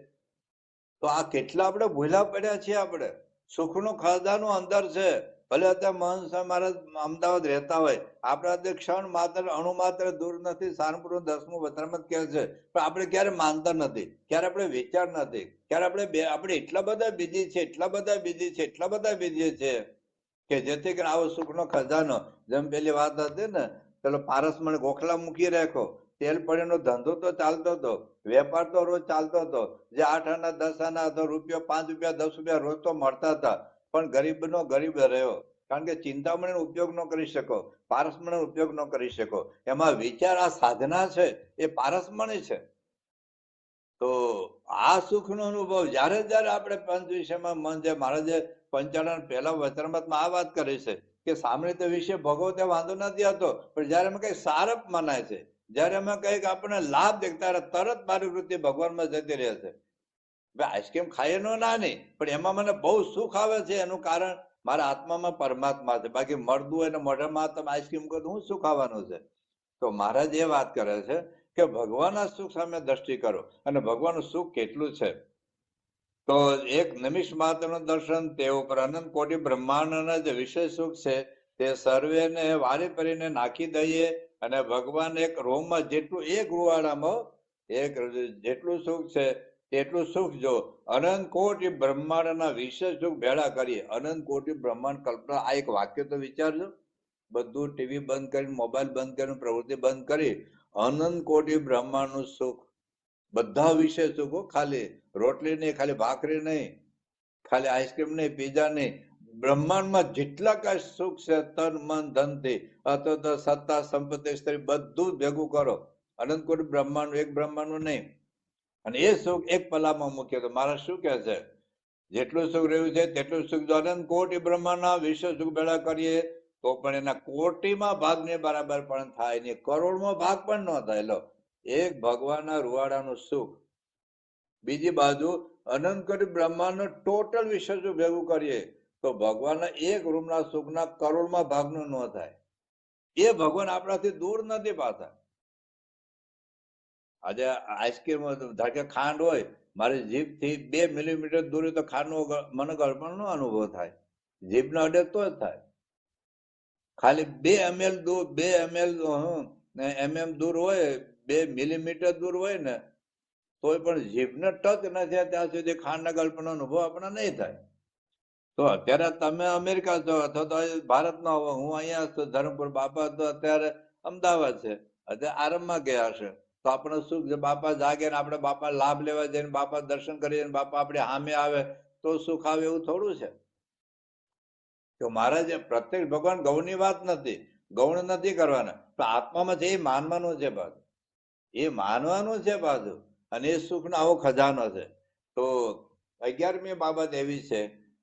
તો આ કેટલા આપણે ભૂલા પડ્યા છીએ. આપણે સુખનો ખજાનો અંદર છે. ભલે અત્યારે મહંત મહારાજ અમદાવાદ રહેતા હોય, આપણા ક્ષણ માત્ર અણુ માત્ર દૂર નથી. સારંગપુર 10મું વતનમાં કહે છે, પણ આપણે ક્યારે માનતા નથી, ક્યારે આપણે વિચાર નથી, ક્યારે આપણે એટલા બધા બીજી છે, એટલા બધા બીજી છે, એટલા બધા બીજી છે કે જેથી કરીને આવો સુખનો ખજાનો, જેમ પેલી વાત હતી ને, પેલો પારસ મને ગોખલા મૂકી રાખ્યો, તેલ પડ્યાનો ધંધો તો ચાલતો હતો, વેપાર તો રોજ ચાલતો હતો, જે 8 આના 10 આના હતો, રૂપિયા 5 રૂપિયા 10 રૂપિયા રોજ તો મળતા હતા, પણ ગરીબનો ગરીબ રહ્યો. કારણ કે ચિંતામણીનો ઉપયોગ ન કરી શકો, પારસમણીનો ઉપયોગ ન કરી શકો. એમાં વિચાર આ સાધના છે એ પારસમણી છે. તો આ સુખનો અનુભવ જયારે આપણે પંચ વિષયમાં મન, જે મહારાજે 95 પહેલા વચનામૃતમાં આ વાત કરી છે કે સામર્થ્ય વિશે ભોગવતે વાંધો નથી આવતો, પણ જયારે અમે કઈ સારપ મનાય છે, જયારે અમે કઈક આપણને લાભ દેખતા તરત મારી વૃત્તિ ભગવાનમાં જતી રહે છે. આઈસ્ક્રીમ ખાઈએ નો ના નહીં, પણ એમાં મને બહુ સુખ આવે છે. એનું કારણ મારા આત્મામાં પરમાત્મા છે. બાકી મળદું હોય ને મોઢામાં તમે આઈસ્ક્રીમ કરો હું સુખ આવવાનું છે? તો મહારાજ એ વાત કરે છે કે ભગવાનના સુખ સામે દ્રષ્ટિ કરો, અને ભગવાનનું સુખ કેટલું છે. તો એક નિમિષ માત્રનું દર્શન, તે ઉપર અનંત કોટી બ્રહ્માંડના જે વિષય સુખ છે તે સર્વેને વારી કરીને નાખી દઈએ. અને ભગવાન એક રોમમાં જેટલું, એક રૂવાડામાં એક જેટલું સુખ છે તેટલું સુખ જો અનંત કોટી બ્રહ્માંડના વિષય સુખ ભેળા કરીએ. અનંત કોટી બ્રહ્માંડ કલ્પના, આ એક વાક્ય તો વિચારજો. બધું ટીવી બંધ કરીને, મોબાઈલ બંધ કરીને, પ્રવૃત્તિ બંધ કરી, અનંત કોટી બ્રહ્માંડનું સુખ, બધા વિષય સુખો, ખાલી રોટલી નહીં, ખાલી ભાખરી નહીં, ખાલી આઈસ્ક્રીમ નહીં, પીઝા નહીં, બ્રહ્માંડમાં જેટલા કઈ સુખ છે, તન મન ધનથી અથવા તો સત્તા સંપત્તિ સ્ત્રી બધું ભેગું કરો. અનંત કોટી બ્રહ્માંડ, એક બ્રહ્માંડનું નહીં. અને એ સુખ એક પલામાં મૂકીએ તો મારા શું કહે છે, જેટલું સુખ રહ્યું છે તેટલું સુખ જો અનંત કોટી બ્રહ્માંડના વિશ્વ સુખ ભેળા કરીએ તો પણ એના કોટીમાં ભાગને બરાબર પણ થાય નહીં, કરોડમાં ભાગ પણ ન થાય. લો, એક ભગવાનના રૂવાડાનું સુખ, બીજી બાજુ અનંત કોટી બ્રહ્માંડનું ટોટલ વિશ્વ સુખ ભેગું કરીએ તો ભગવાનના એક રૂમના સુખના કરોડમાં ભાગનું ન થાય. એ ભગવાન આપણાથી દૂર નથી પાછા. આજે આઈસ્ક્રીમ ધાકે ખાંડ હોય, મારી જીભથી 2 મિલીમીટર દૂર તો ખાંડનો મને ગળપણનો અનુભવ થાય, જીભનો અડે તો જ થાય. ખાલી 2 ml દૂર, 2 mm દૂર હોય, 2 મિલીમીટર દૂર હોય ને તોય પણ જીભને ટચ ન થાય ત્યાં સુધી ખાંડના ગળપણનો અનુભવ આપણને નહીં થાય. તો અત્યારે તમે અમેરિકા છો અથવા તો ભારતમાં હો, હું અહીંયા છું ધરમપુર, બાપા તો અત્યારે અમદાવાદ છે, અત્યારે આરામમાં ગયા હશે. તો આપણે સુખ છે, બાપા જાગે ને આપણે બાપા લાભ લેવા જઈને, બાપા દર્શન કરીએ, બાપા આપણે સામે આવે તો સુખ આવે, એવું થોડું છે. તો મહારાજ પ્રત્યેક ભગવાન ગૌણની વાત નથી, ગૌણ નથી કરવાના, તો આત્મામાં છે એ માનવાનું છે પાછું, એ માનવાનું છે પાછું. અને એ સુખનો આવો ખજાનો છે. તો 11મી બાબત એવી છે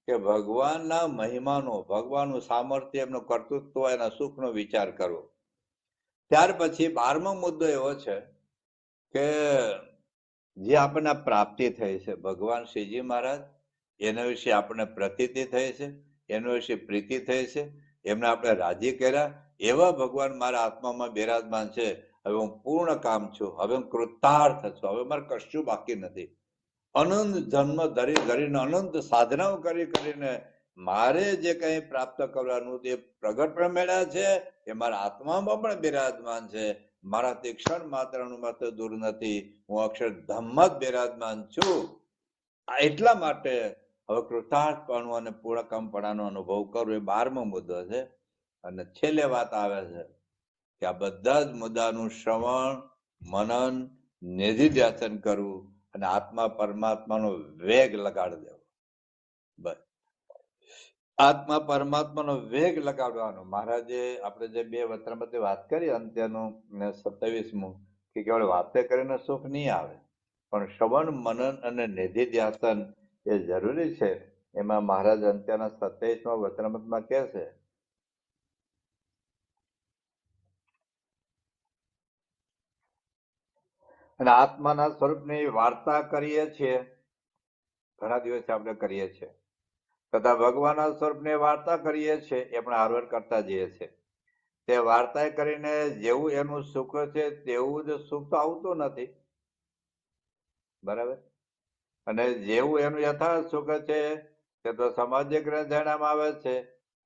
કે ભગવાનના મહિમાનો, ભગવાનનું સામર્થ્ય, એમનું કર્તૃત્વ, એના સુખનો વિચાર કરવો. ત્યાર પછી 12મો મુદ્દો એવો છે કે જે આપણને પ્રાપ્તિ થઈ છે, ભગવાન શ્રીજી મહારાજ, એના વિશે આપણને પ્રતીતિ થઈ છે, એના વિશે પ્રીતિ થઈ છે, એમને આપણે રાજી કર્યા, એવા ભગવાન મારા આત્મામાં બિરાજમાન છે. હવે હું પૂર્ણ કામ છું, હવે હું કૃતાર્થ છું, હવે મારે કશું બાકી નથી. અનંત જન્મ ધરી ધરીને, અનંત સાધનાઓ કરી કરીને મારે જે કઈ પ્રાપ્ત કરવાનું તે પ્રગટ પણ મળ્યા છે, એ મારા આત્મામાં પણ બિરાજમાન છે. મારાથી ક્ષણ માત્રનું માત્ર દૂર નથી, હું અક્ષરધામમાં જ બિરાજમાન છું. એટલા માટે હવે કૃતાર્થપણું અને પૂર્ણકમપણાનો અનુભવ કરવો એ 12મો મુદ્દો છે. અને છેલ્લે વાત આવે છે કે આ બધા જ મુદ્દાનું શ્રવણ, મનન, નિધિધ્યાસન કરવું અને આત્મા પરમાત્માનો વેગ લગાડી દેવો. બસ આત્મા પરમાત્માનો વેગ લગાડવાનો. મહારાજે આપણે જે 2 વચનામૃતની વાત કરી, અંત્યનું ને 27મું, કે કેવળ વાતે કરીને સુખ નહીં આવે, પણ શ્રવણ, મનન અને નિધિધ્યાસન એ જરૂરી છે. એમાં મહારાજ અંત્યના 27મા વચનામૃતમાં કહે છે, અને આત્માના સ્વરૂપની વાર્તા કરીએ છીએ, ઘણા દિવસે આપણે કરીએ છીએ, તથા ભગવાનના સ્વરૂપની વાર્તા કરીએ છીએ, એ પણ હારવાર કરતા જઈએ છીએ. તે વાર્તા કરીને જેવું એનું સુખ છે તેવું જ સુખ તો આવતું નથી, બરાબર. અને જેવું એનું યથાર્થ સુખ છે તે તો સામાજિક જાણવામાં આવે છે,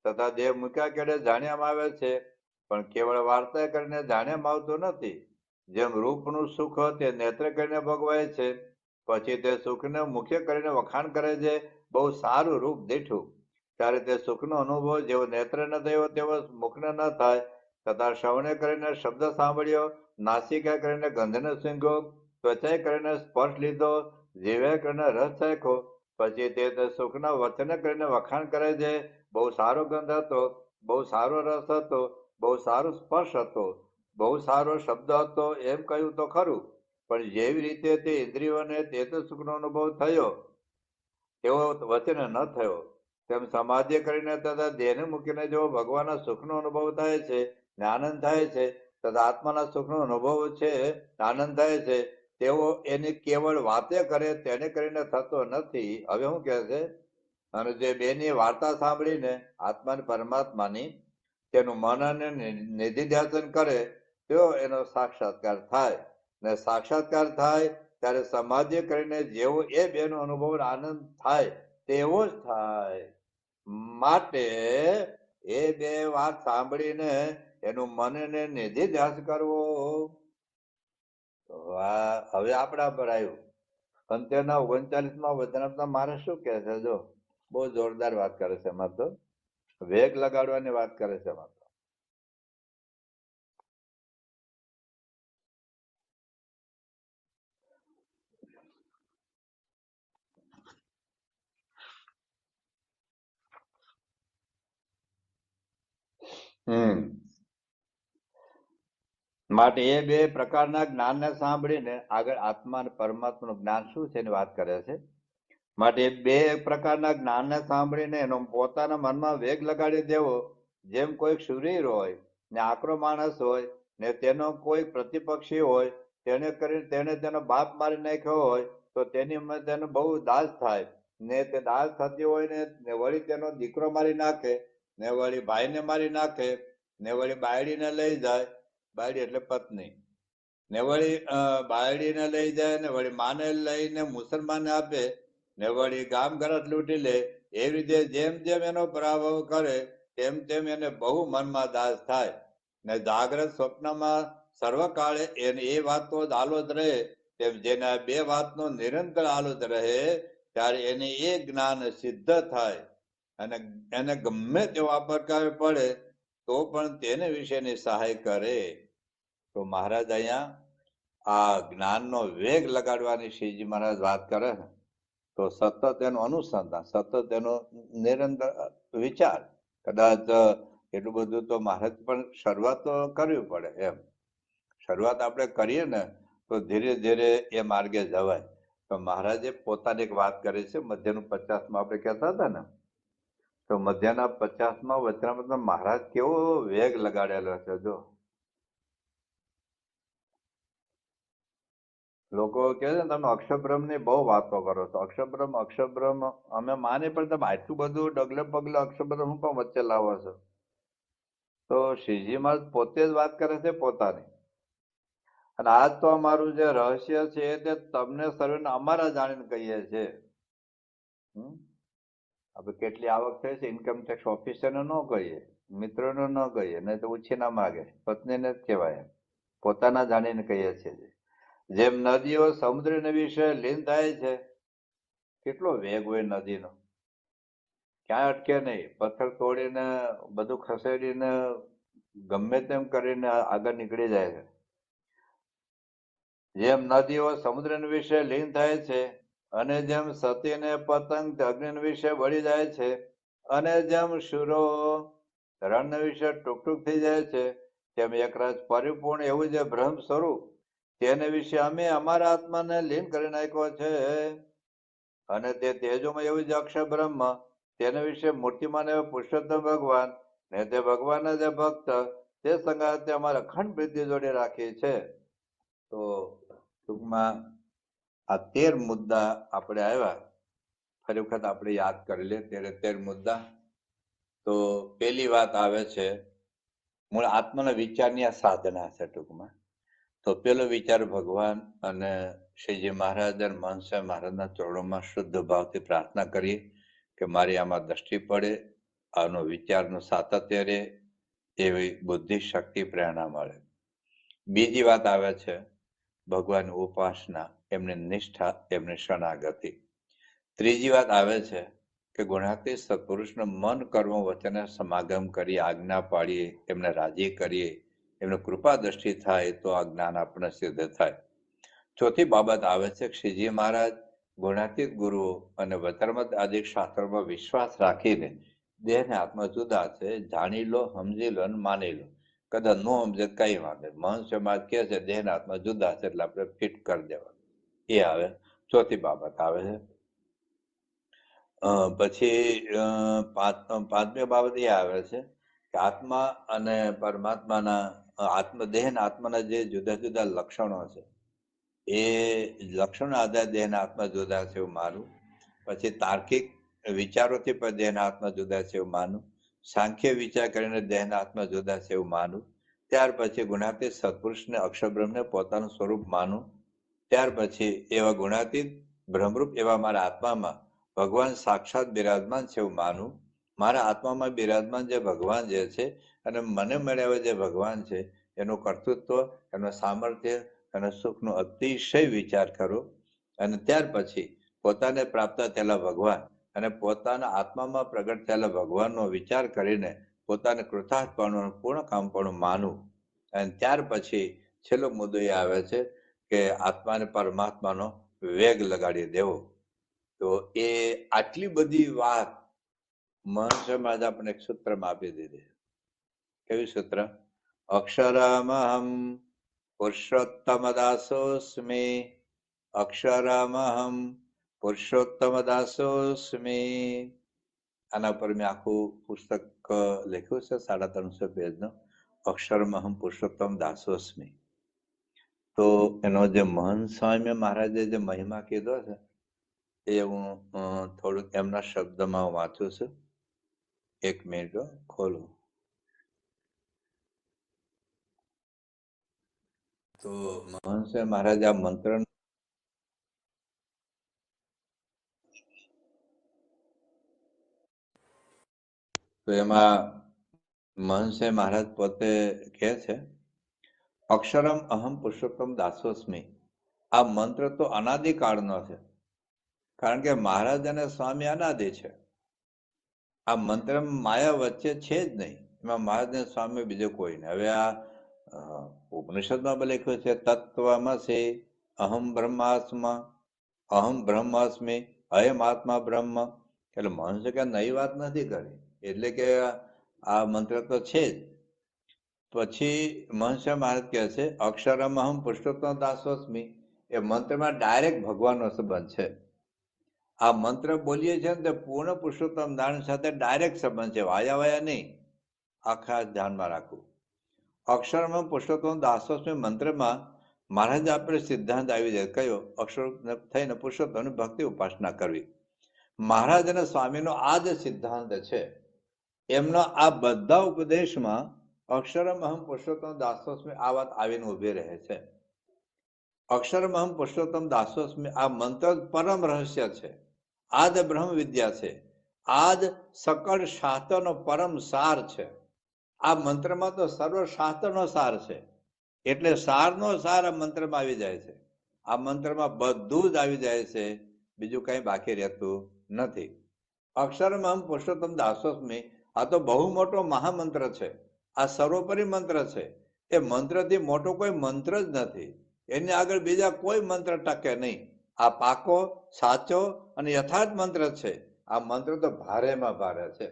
તથા દેહ મૂક્યા કેડે જાણ્યામાં આવે છે, પણ કેવળ વાર્તા કરીને જાણ્યામાં આવતું નથી. જેમ રૂપનું સુખ તે નેત્ર કરીને ભોગવાય છે, પછી તે સુખને મુખ્ય કરીને વખાણ કરે છે, બહુ સારું રૂપ દીઠું, ત્યારે તે સુખનો અનુભવ જેવો નેત્ર ન થયો તેવો મુખને ન થાય. તથા શ્રવણે કરીને શબ્દ સાંભળ્યો, નાસિકા કરીને ગંધને સૂંઘ્યો, ત્વચાએ કરીને સ્પર્શ લીધો, જીવે કરીને રસ ચાખ્યો, પછી તે સુખના વચને કરીને વખાણ કરે છે, બહુ સારો ગંધ હતો, બહુ સારો રસ હતો, બહુ સારો સ્પર્શ હતો, બહુ સારો શબ્દ હતો, એમ કહ્યું તો ખરું, પણ જેવી રીતે તે ઇન્દ્રિયોને તે સુખનો અનુભવ થયો તેવો વચને ન થયો, તેમ સમાધિ કરીને તથા દેહને મૂકીને જેવો ભગવાનના સુખનો અનુભવ થાય છે ને આનંદ થાય છે, તથા આત્માના સુખનો અનુભવ છે, આનંદ થાય છે, તેવો એની કેવળ વાતે કરે તેને કરીને થતો નથી. હવે શું કહે છે? અને જે બેની વાર્તા સાંભળીને આત્મા પરમાત્માની તેનું મન અને નિધિધ્યાસન કરે તેવો એનો સાક્ષાત્કાર થાય, ને સાક્ષાત્કાર થાય ત્યારે સમાધિ કરીને જેવો એ બેનો અનુભવ આનંદ થાય તેવો જ થાય. માટે એ 2 વાત સાંભળીને એનું મનને નિધિધ્યાસ કરવો. હવે આપણા પર આવ્યું. અંત્યના 39મા વચનામૃતમાં મારે શું કહે છે? જો બહુ જોરદાર વાત કરે છે. એમાં તો વેગ લગાડવાની વાત કરે છે. એમાં તો માટે એ 2 પ્રકારના જ્ઞાનને સાંભળીને આગળ આત્મા અને પરમાત્માનું જ્ઞાન શું છે એની વાત કરે છે. માટે 2 પ્રકારના જ્ઞાનને સાંભળીને એનો પોતાના મનમાં વેગ લગાડી દેવો. જેમ કોઈ શૂરવીર હોય ને આકરો માણસ હોય ને તેનો કોઈ પ્રતિપક્ષી હોય, તેને તેનો બાપ મારી નાખ્યો હોય તો તેનો બહુ દાસ થાય, ને તે દાસ થતી હોય ને વળી તેનો દીકરો મારી નાખે, ને વળી ભાઈને મારી નાખે, ને વળી બાયડીને લઈ જાય, બાયડી એટલે પત્ની, ને વળી બાયડીને લઈ જાય ને વળી માને લઈને મુસલમાનને આપે, ને વળી ગામ ઘર લૂંટી લે. એવી રીતે જેમ જેમ એનો પરાભવ કરે તેમ તેમ એને બહુ મનમાં દાસ થાય, ને જાગ્રત સ્વપ્નમાં સર્વકાળે એને એ વાતનો જ આલો જ રહે, તેમ જેના 2 વાતનો નિરંતર આલો જ રહે ત્યારે એને એ જ્ઞાન સિદ્ધ થાય, અને એને ગમે તેવો આપરકાર પડે તો પણ તેને વિશેની સહાય કરે. તો મહારાજ અહીંયા આ જ્ઞાનનો વેગ લગાડવાની શ્રીજી મહારાજ વાત કરે ને, તો સતત એનું અનુસંધાન, સતત એનો નિરંતર વિચાર. કદાચ એટલું બધું તો મહારાજ પણ શરૂઆત તો કરવી પડે. એમ શરૂઆત આપણે કરીએ ને તો ધીરે ધીરે એ માર્ગે જવાય. તો મહારાજે પોતાની એક વાત કરી છે. મધ્યનું 50માં આપણે કહેતા હતા ને, તો મધ્યના 50માં વચનામૃતમાં મહારાજ કેવો વેગ લગાડેલો છે. જો લોકો કહે છે ને તમે અક્ષરબ્રહ્મ ની બહુ વાતો કરો છો, અક્ષરબ્રહ્મ અમે માની, પણ તમે આટલું બધું ડગલે પગલે અક્ષરબ્રહ્મ પણ વચ્ચે લાવો છો. તો શ્રીજી મહારાજ પોતે જ વાત કરે છે પોતાની. અને આજ તો અમારું જે રહસ્ય છે તે તમને સર્વેને અમારા જાણીને કહીએ છીએ. આપણે કેટલી આવક થઈ છે ઇન્કમ ટેક્સ ઓફિસરને ન કહીએ, મિત્રોને ન કહીએ, નહીં તો ઉછી ના માગે, પત્નીને જ કહેવાય, પોતાના જાણીને કહીએ છીએ. જેમ નદીઓ સમુદ્રના વિશે લીન થાય છે કેટલો વેગ હોય નદીનો, ક્યાંય અટકે નહીં. પથ્થર તોડીને બધું ખસેડીને ગમે તેમ કરીને આગળ નીકળી જાય છે. જેમ નદીઓ સમુદ્ર વિશે લીન થાય છે, અને જેમ સતી ને પતંગ અગ્નિ વિશે વળી જાય છે, અને જેમ શુરો રણ વિશે ટૂંક ટૂંક થઈ જાય છે, તેમ એકરાજ પરિપૂર્ણ એવું જે બ્રહ્મ સ્વરૂપ તેને વિશે અમે અમારા આત્માને લીન કરી નાખ્યો છે. અને તે તેજોમાં એવું જે અક્ષર બ્રહ્મ તેને વિશે મૂર્તિમાન એવા પુરુષોત્તમ ભગવાન ને તે ભગવાનના જે ભક્ત તે સંગાતે અમારા અખંડ પ્રીતિ જોડે રાખી છે. તો ટૂંકમાં આ 13 મુદ્દા આપણે આવ્યા. ફરી વખત આપણે યાદ કરી લે 13 મુદ્દા. તો પેલી વાત આવે છે મૂળ આત્માના વિચારની આ સાધના છે. ટૂંકમાં તો પેલો વિચાર ભગવાન અને શ્રીજી મહારાજ અને મહંત મહારાજના ચરણોમાં શુદ્ધ ભાવથી પ્રાર્થના કરીએ કે મારી આમાં દ્રષ્ટિ પડે, આનો વિચારનું સાતત્ય રહે, એવી બુદ્ધિ શક્તિ પ્રેરણા મળે. બીજી વાત આવે છે ભગવાનની ઉપાસના, એમની નિષ્ઠા, એમની શરણાગતિ. ત્રીજી વાત આવે છે કે ગુણાતીત સત્પુરુષનું મન કર્મ વચને સમાગમ કરી આજ્ઞા પાડીએ, એમને રાજી કરીએ, એમની કૃપા દ્રષ્ટિ થાય તો આ જ્ઞાન આપણને સિદ્ધ થાય. ચોથી બાબત આવે છે કે શ્રીજી મહારાજ ગુણાતીત ગુરુઓ અને વચરમત આદિ શાસ્ત્રોમાં વિશ્વાસ રાખીને દેહને આત્મા જુદા છે જાણી લો, સમજી લો અને માની લો. કદાચ ન સમજે કઈ વાંધે, મહંત સમાજ કહે છે દેહના આત્મા જુદા છે એટલે આપણે ફિટ કરી દેવા. એ આવે ચોથી બાબત આવે છે. પછી પાંચમી બાબત એ આવે છે કે આત્મા અને પરમાત્માના દેહ અને આત્માના જે જુદા જુદા લક્ષણો છે એ લક્ષણો આધારે દેહના આત્મા જુદા છે એવું માનું. પછી તાર્કિક વિચારોથી પણ દેહના આત્મા જુદા છે એવું માનું. સાંખ્ય વિચાર કરીને દેહના આત્મા જુદા છે એવું માનું. ત્યાર પછી ગુણાતીત સત્પુરુષને અક્ષરબ્રહ્મને પોતાનું સ્વરૂપ માનું. ત્યાર પછી એવા ગુણાતીત બ્રહ્મરૂપ એવા મારા આત્મામાં ભગવાન સાક્ષાત બિરાજમાન છે એવું માનું. મારા આત્મામાં બિરાજમાન જે ભગવાન જે છે અને મને મળ્યા જે ભગવાન છે એનું કર્તૃત્વ, એનું સામર્થ્ય અને સુખનો અતિશય વિચાર કરો. અને ત્યાર પછી પોતાને પ્રાપ્ત થયેલા ભગવાન અને પોતાના આત્મામાં પ્રગટ થયેલા ભગવાનનો વિચાર કરીને પોતાને કૃતાર્થપણું પૂર્ણ કામપણું માનવું. અને ત્યાર પછી છેલ્લો મુદ્દો એ આવે છે કે આત્માને પરમાત્માનો વેગ લગાડી દેવો. તો એ આટલી બધી વાત મહંત સમાજ આપણે એક સૂત્રમાં આપી દીધી. કેવી સૂત્ર? અક્ષરમહં પુરુષોત્તમ દાસોસ્મિ, અક્ષરમહં પુરુષોત્તમ દાસોસ્મિ. આના પર મેં આખું પુસ્તક લખ્યું છે 350 પેજનું, અક્ષરમહં પુરુષોત્તમ દાસોસ્મિ. તો એનો જે મહંત સ્વામી મહારાજે જે મહિમા કીધો છે એ હું થોડુંક એમના શબ્દમાં વાંચું છું. 1 મિનિટ ખોલું. તો મહંત મહારાજ આ મંત્ર તો એમાં મહંત મહારાજ પોતે કહે છે અક્ષરમ અહમ પુરુષોત્તમ દાસોસ્મિ. આ મંત્ર તો અનાદિકાળનો છે, કારણ કે મહારાજ અને સ્વામી અનાદિ છે. આ મંત્ર માયા વચ્ચે છે જ નહીં. એમાં મહારાજ ને સ્વામી બીજો કોઈ નહીં. હવે આ ઉપનિષદમાં લખ્યું છે તત્વમસી અહમ બ્રહ્માસ્મા, અહમ બ્રહ્માસ્મિ, અયમ આત્મા બ્રહ્મ. એટલે મહંસે કે નવી વાત નથી કરી, એટલે કે આ મંત્ર તો છે જ. પછી મહંસ મહારાજ કહે છે અક્ષરમ અહમ પુરુષોત્તમ દાસોસ્મિ. એ મંત્રમાં ડાયરેક્ટ ભગવાનનો સંબંધ છે. આ મંત્ર બોલીએ છીએ ને તે પૂર્ણ પુરુષોત્તમ નારાયણ સાથે ડાયરેક્ટ સંબંધ છે, વાયા નહીં. આખા ધ્યાનમાં રાખવું. અક્ષરમાં પુરુષોત્તમ દાસોસ્મિ મંત્રમાં મહારાજ આપણે સિદ્ધાંત આવી જાય કયો? અક્ષર થઈને પુરુષોત્તમની ભક્તિ ઉપાસના કરવી. મહારાજ અને સ્વામીનો આ જ સિદ્ધાંત છે. એમનો આ બધા ઉપદેશમાં અક્ષરમ અહમ પુરુષોત્તમ દાસોસ્મિ આ વાત આવીને ઉભી રહે છે. અક્ષરમ અહમ પુરુષોત્તમ દાસોસ્મિ આ મંત્ર પરમ રહસ્ય છે. આ જ બ્રહ્મ વિદ્યા છે. આ જ સકળ શાસ્ત્રનો પરમ સાર છે. આ મંત્રમાં તો સર્વ શાસ્ત્રનો સાર છે. એટલે સારનો સાર આ મંત્રમાં આવી જાય છે. આ મંત્રમાં બધું જ આવી જાય છે. બીજું કઈ બાકી રહેતું નથી. અક્ષરમ અહમ પુરુષોત્તમ દાસોસ્મી આ તો બહુ મોટો મહામંત્ર છે. આ સર્વોપરી મંત્ર છે. એ મંત્રથી મોટો કોઈ મંત્ર જ નથી. એની આગળ બીજા કોઈ મંત્ર ટકે નહીં. આ પાકો, સાચો અને યથાર્થ મંત્ર છે. આ મંત્ર તો ભારેમાં ભારે છે.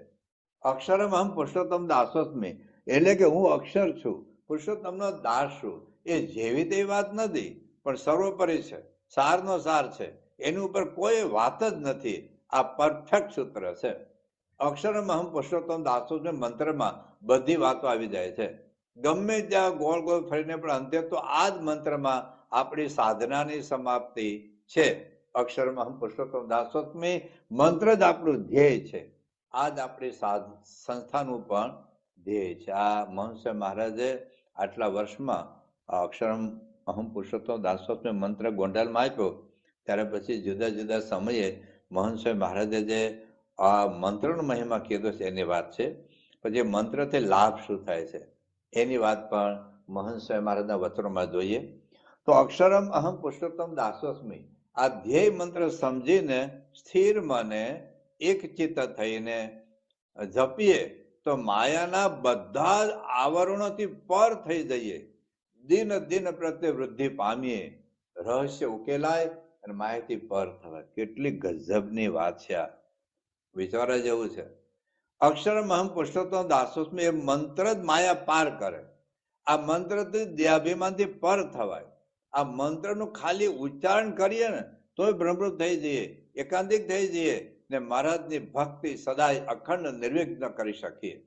અક્ષરમ અહમ પુરુષોત્તમ દાસોસ્મી એટલે કે હું અક્ષર છું, પુરુષોત્તમનો દાસ છું. એ જેવી તેવી વાત નથી, પણ સર્વોપરી છે, સારનો સાર છે. એની ઉપર કોઈ વાત જ નથી. આ પરફેક્ટ સૂત્ર છે. અક્ષરમ અહમ પુરુષોત્તમ દાસોસ્મી મંત્રમાં બધી વાતો આવી જાય છે. ગમે ત્યાં ગોળ ગોળ ફરીને પણ અંતે તો આ જ મંત્રમાં આપણી સાધનાની સમાપ્તિ છે. અક્ષરમ અહમ પુરુષોત્તમ દાસોસ્મી મંત્ર જ આપણું ધ્યેય છે. આ જ આપણી સંસ્થાનું પણ ધ્યેય છે. આ મહંસય મહારાજે આટલા વર્ષમાં અક્ષરમ અહમ પુરુષોત્તમ દાસોસ્મી મંત્ર ગોંડલમાં આપ્યો, ત્યારે પછી જુદા જુદા સમયે મહંસય મહારાજે જે આ મંત્રનો મહિમા કીધો છે એની વાત છે. પછી મંત્રથી લાભ શું થાય છે એની વાત પણ મહંસય મહારાજના વચનોમાં જોઈએ. તો અક્ષરમ અહમ પુરુષોત્તમ દાસોસ્મી આ ધ્યેય મંત્ર સમજીને સ્થિર મને એક ચિત્ત થઈને જપીએ તો માયાના બધા જ આવરણોથી પર થઈ જઈએ. દિન દિન પ્રત્યે વૃદ્ધિ પામીએ, રહસ્ય ઉકેલાય અને માયાથી પર થવાય. કેટલી ગજબની વાત છે આ, વિચારવા જેવું છે. અક્ષરમ અહમ પુરુષોત્તમ દાસોસ્મી એ મંત્ર જ માયા પાર કરે. આ મંત્રથી દેહાભિમાનથી પર થવાય. આ મંત્રનું ખાલી ઉચ્ચારણ કરીએ ને તોય બ્રહ્મરૂપ થઈ જઈએ, એકાંતિક થઈ જઈએ ને મહારાજની ભક્તિ સદાય અખંડ નિર્વિઘ્ન કરી શકીએ.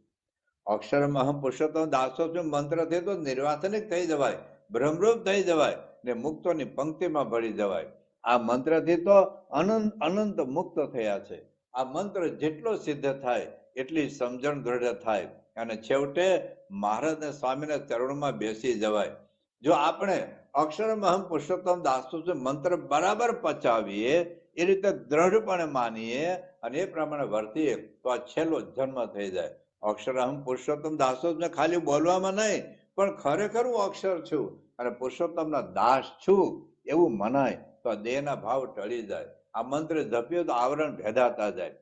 અક્ષરમ અહમ પુરુષોત્તમ દાસોસ્મી મંત્રથી તો નિર્વાસનિક થઈ જવાય, બ્રહ્મરૂપ થઈ જવાય ને મુક્તોની પંક્તિમાં ભળી જવાય. આ મંત્રથી તો અનંત અનંત મુક્ત થયા છે. આ મંત્ર જેટલો સિદ્ધ થાય એટલી સમજણ દ્રઢ થાય અને છેવટે મહારાજ સ્વામીના ચરણોમાં બેસી જવાય. જો આપણે અક્ષરમ અહમ પુરુષોત્તમ દાસોસ્મી મંત્ર બરાબર પચાવીએ, એ રીતે દ્રઢપણે માનીએ અને એ પ્રમાણે વર્તીએ તો આ છેલ્લો જન્મ થઈ જાય. અક્ષરમ પુરુષોત્તમ દાસોસ્મી ખાલી બોલવામાં નહીં, પણ ખરેખર હું અક્ષર છું અને પુરુષોત્તમના દાસ છું એવું મનાય તો આ દેહના ભાવ ટળી જાય. આ મંત્ર જપ્યો તો આવરણ ભેદાતા જાય.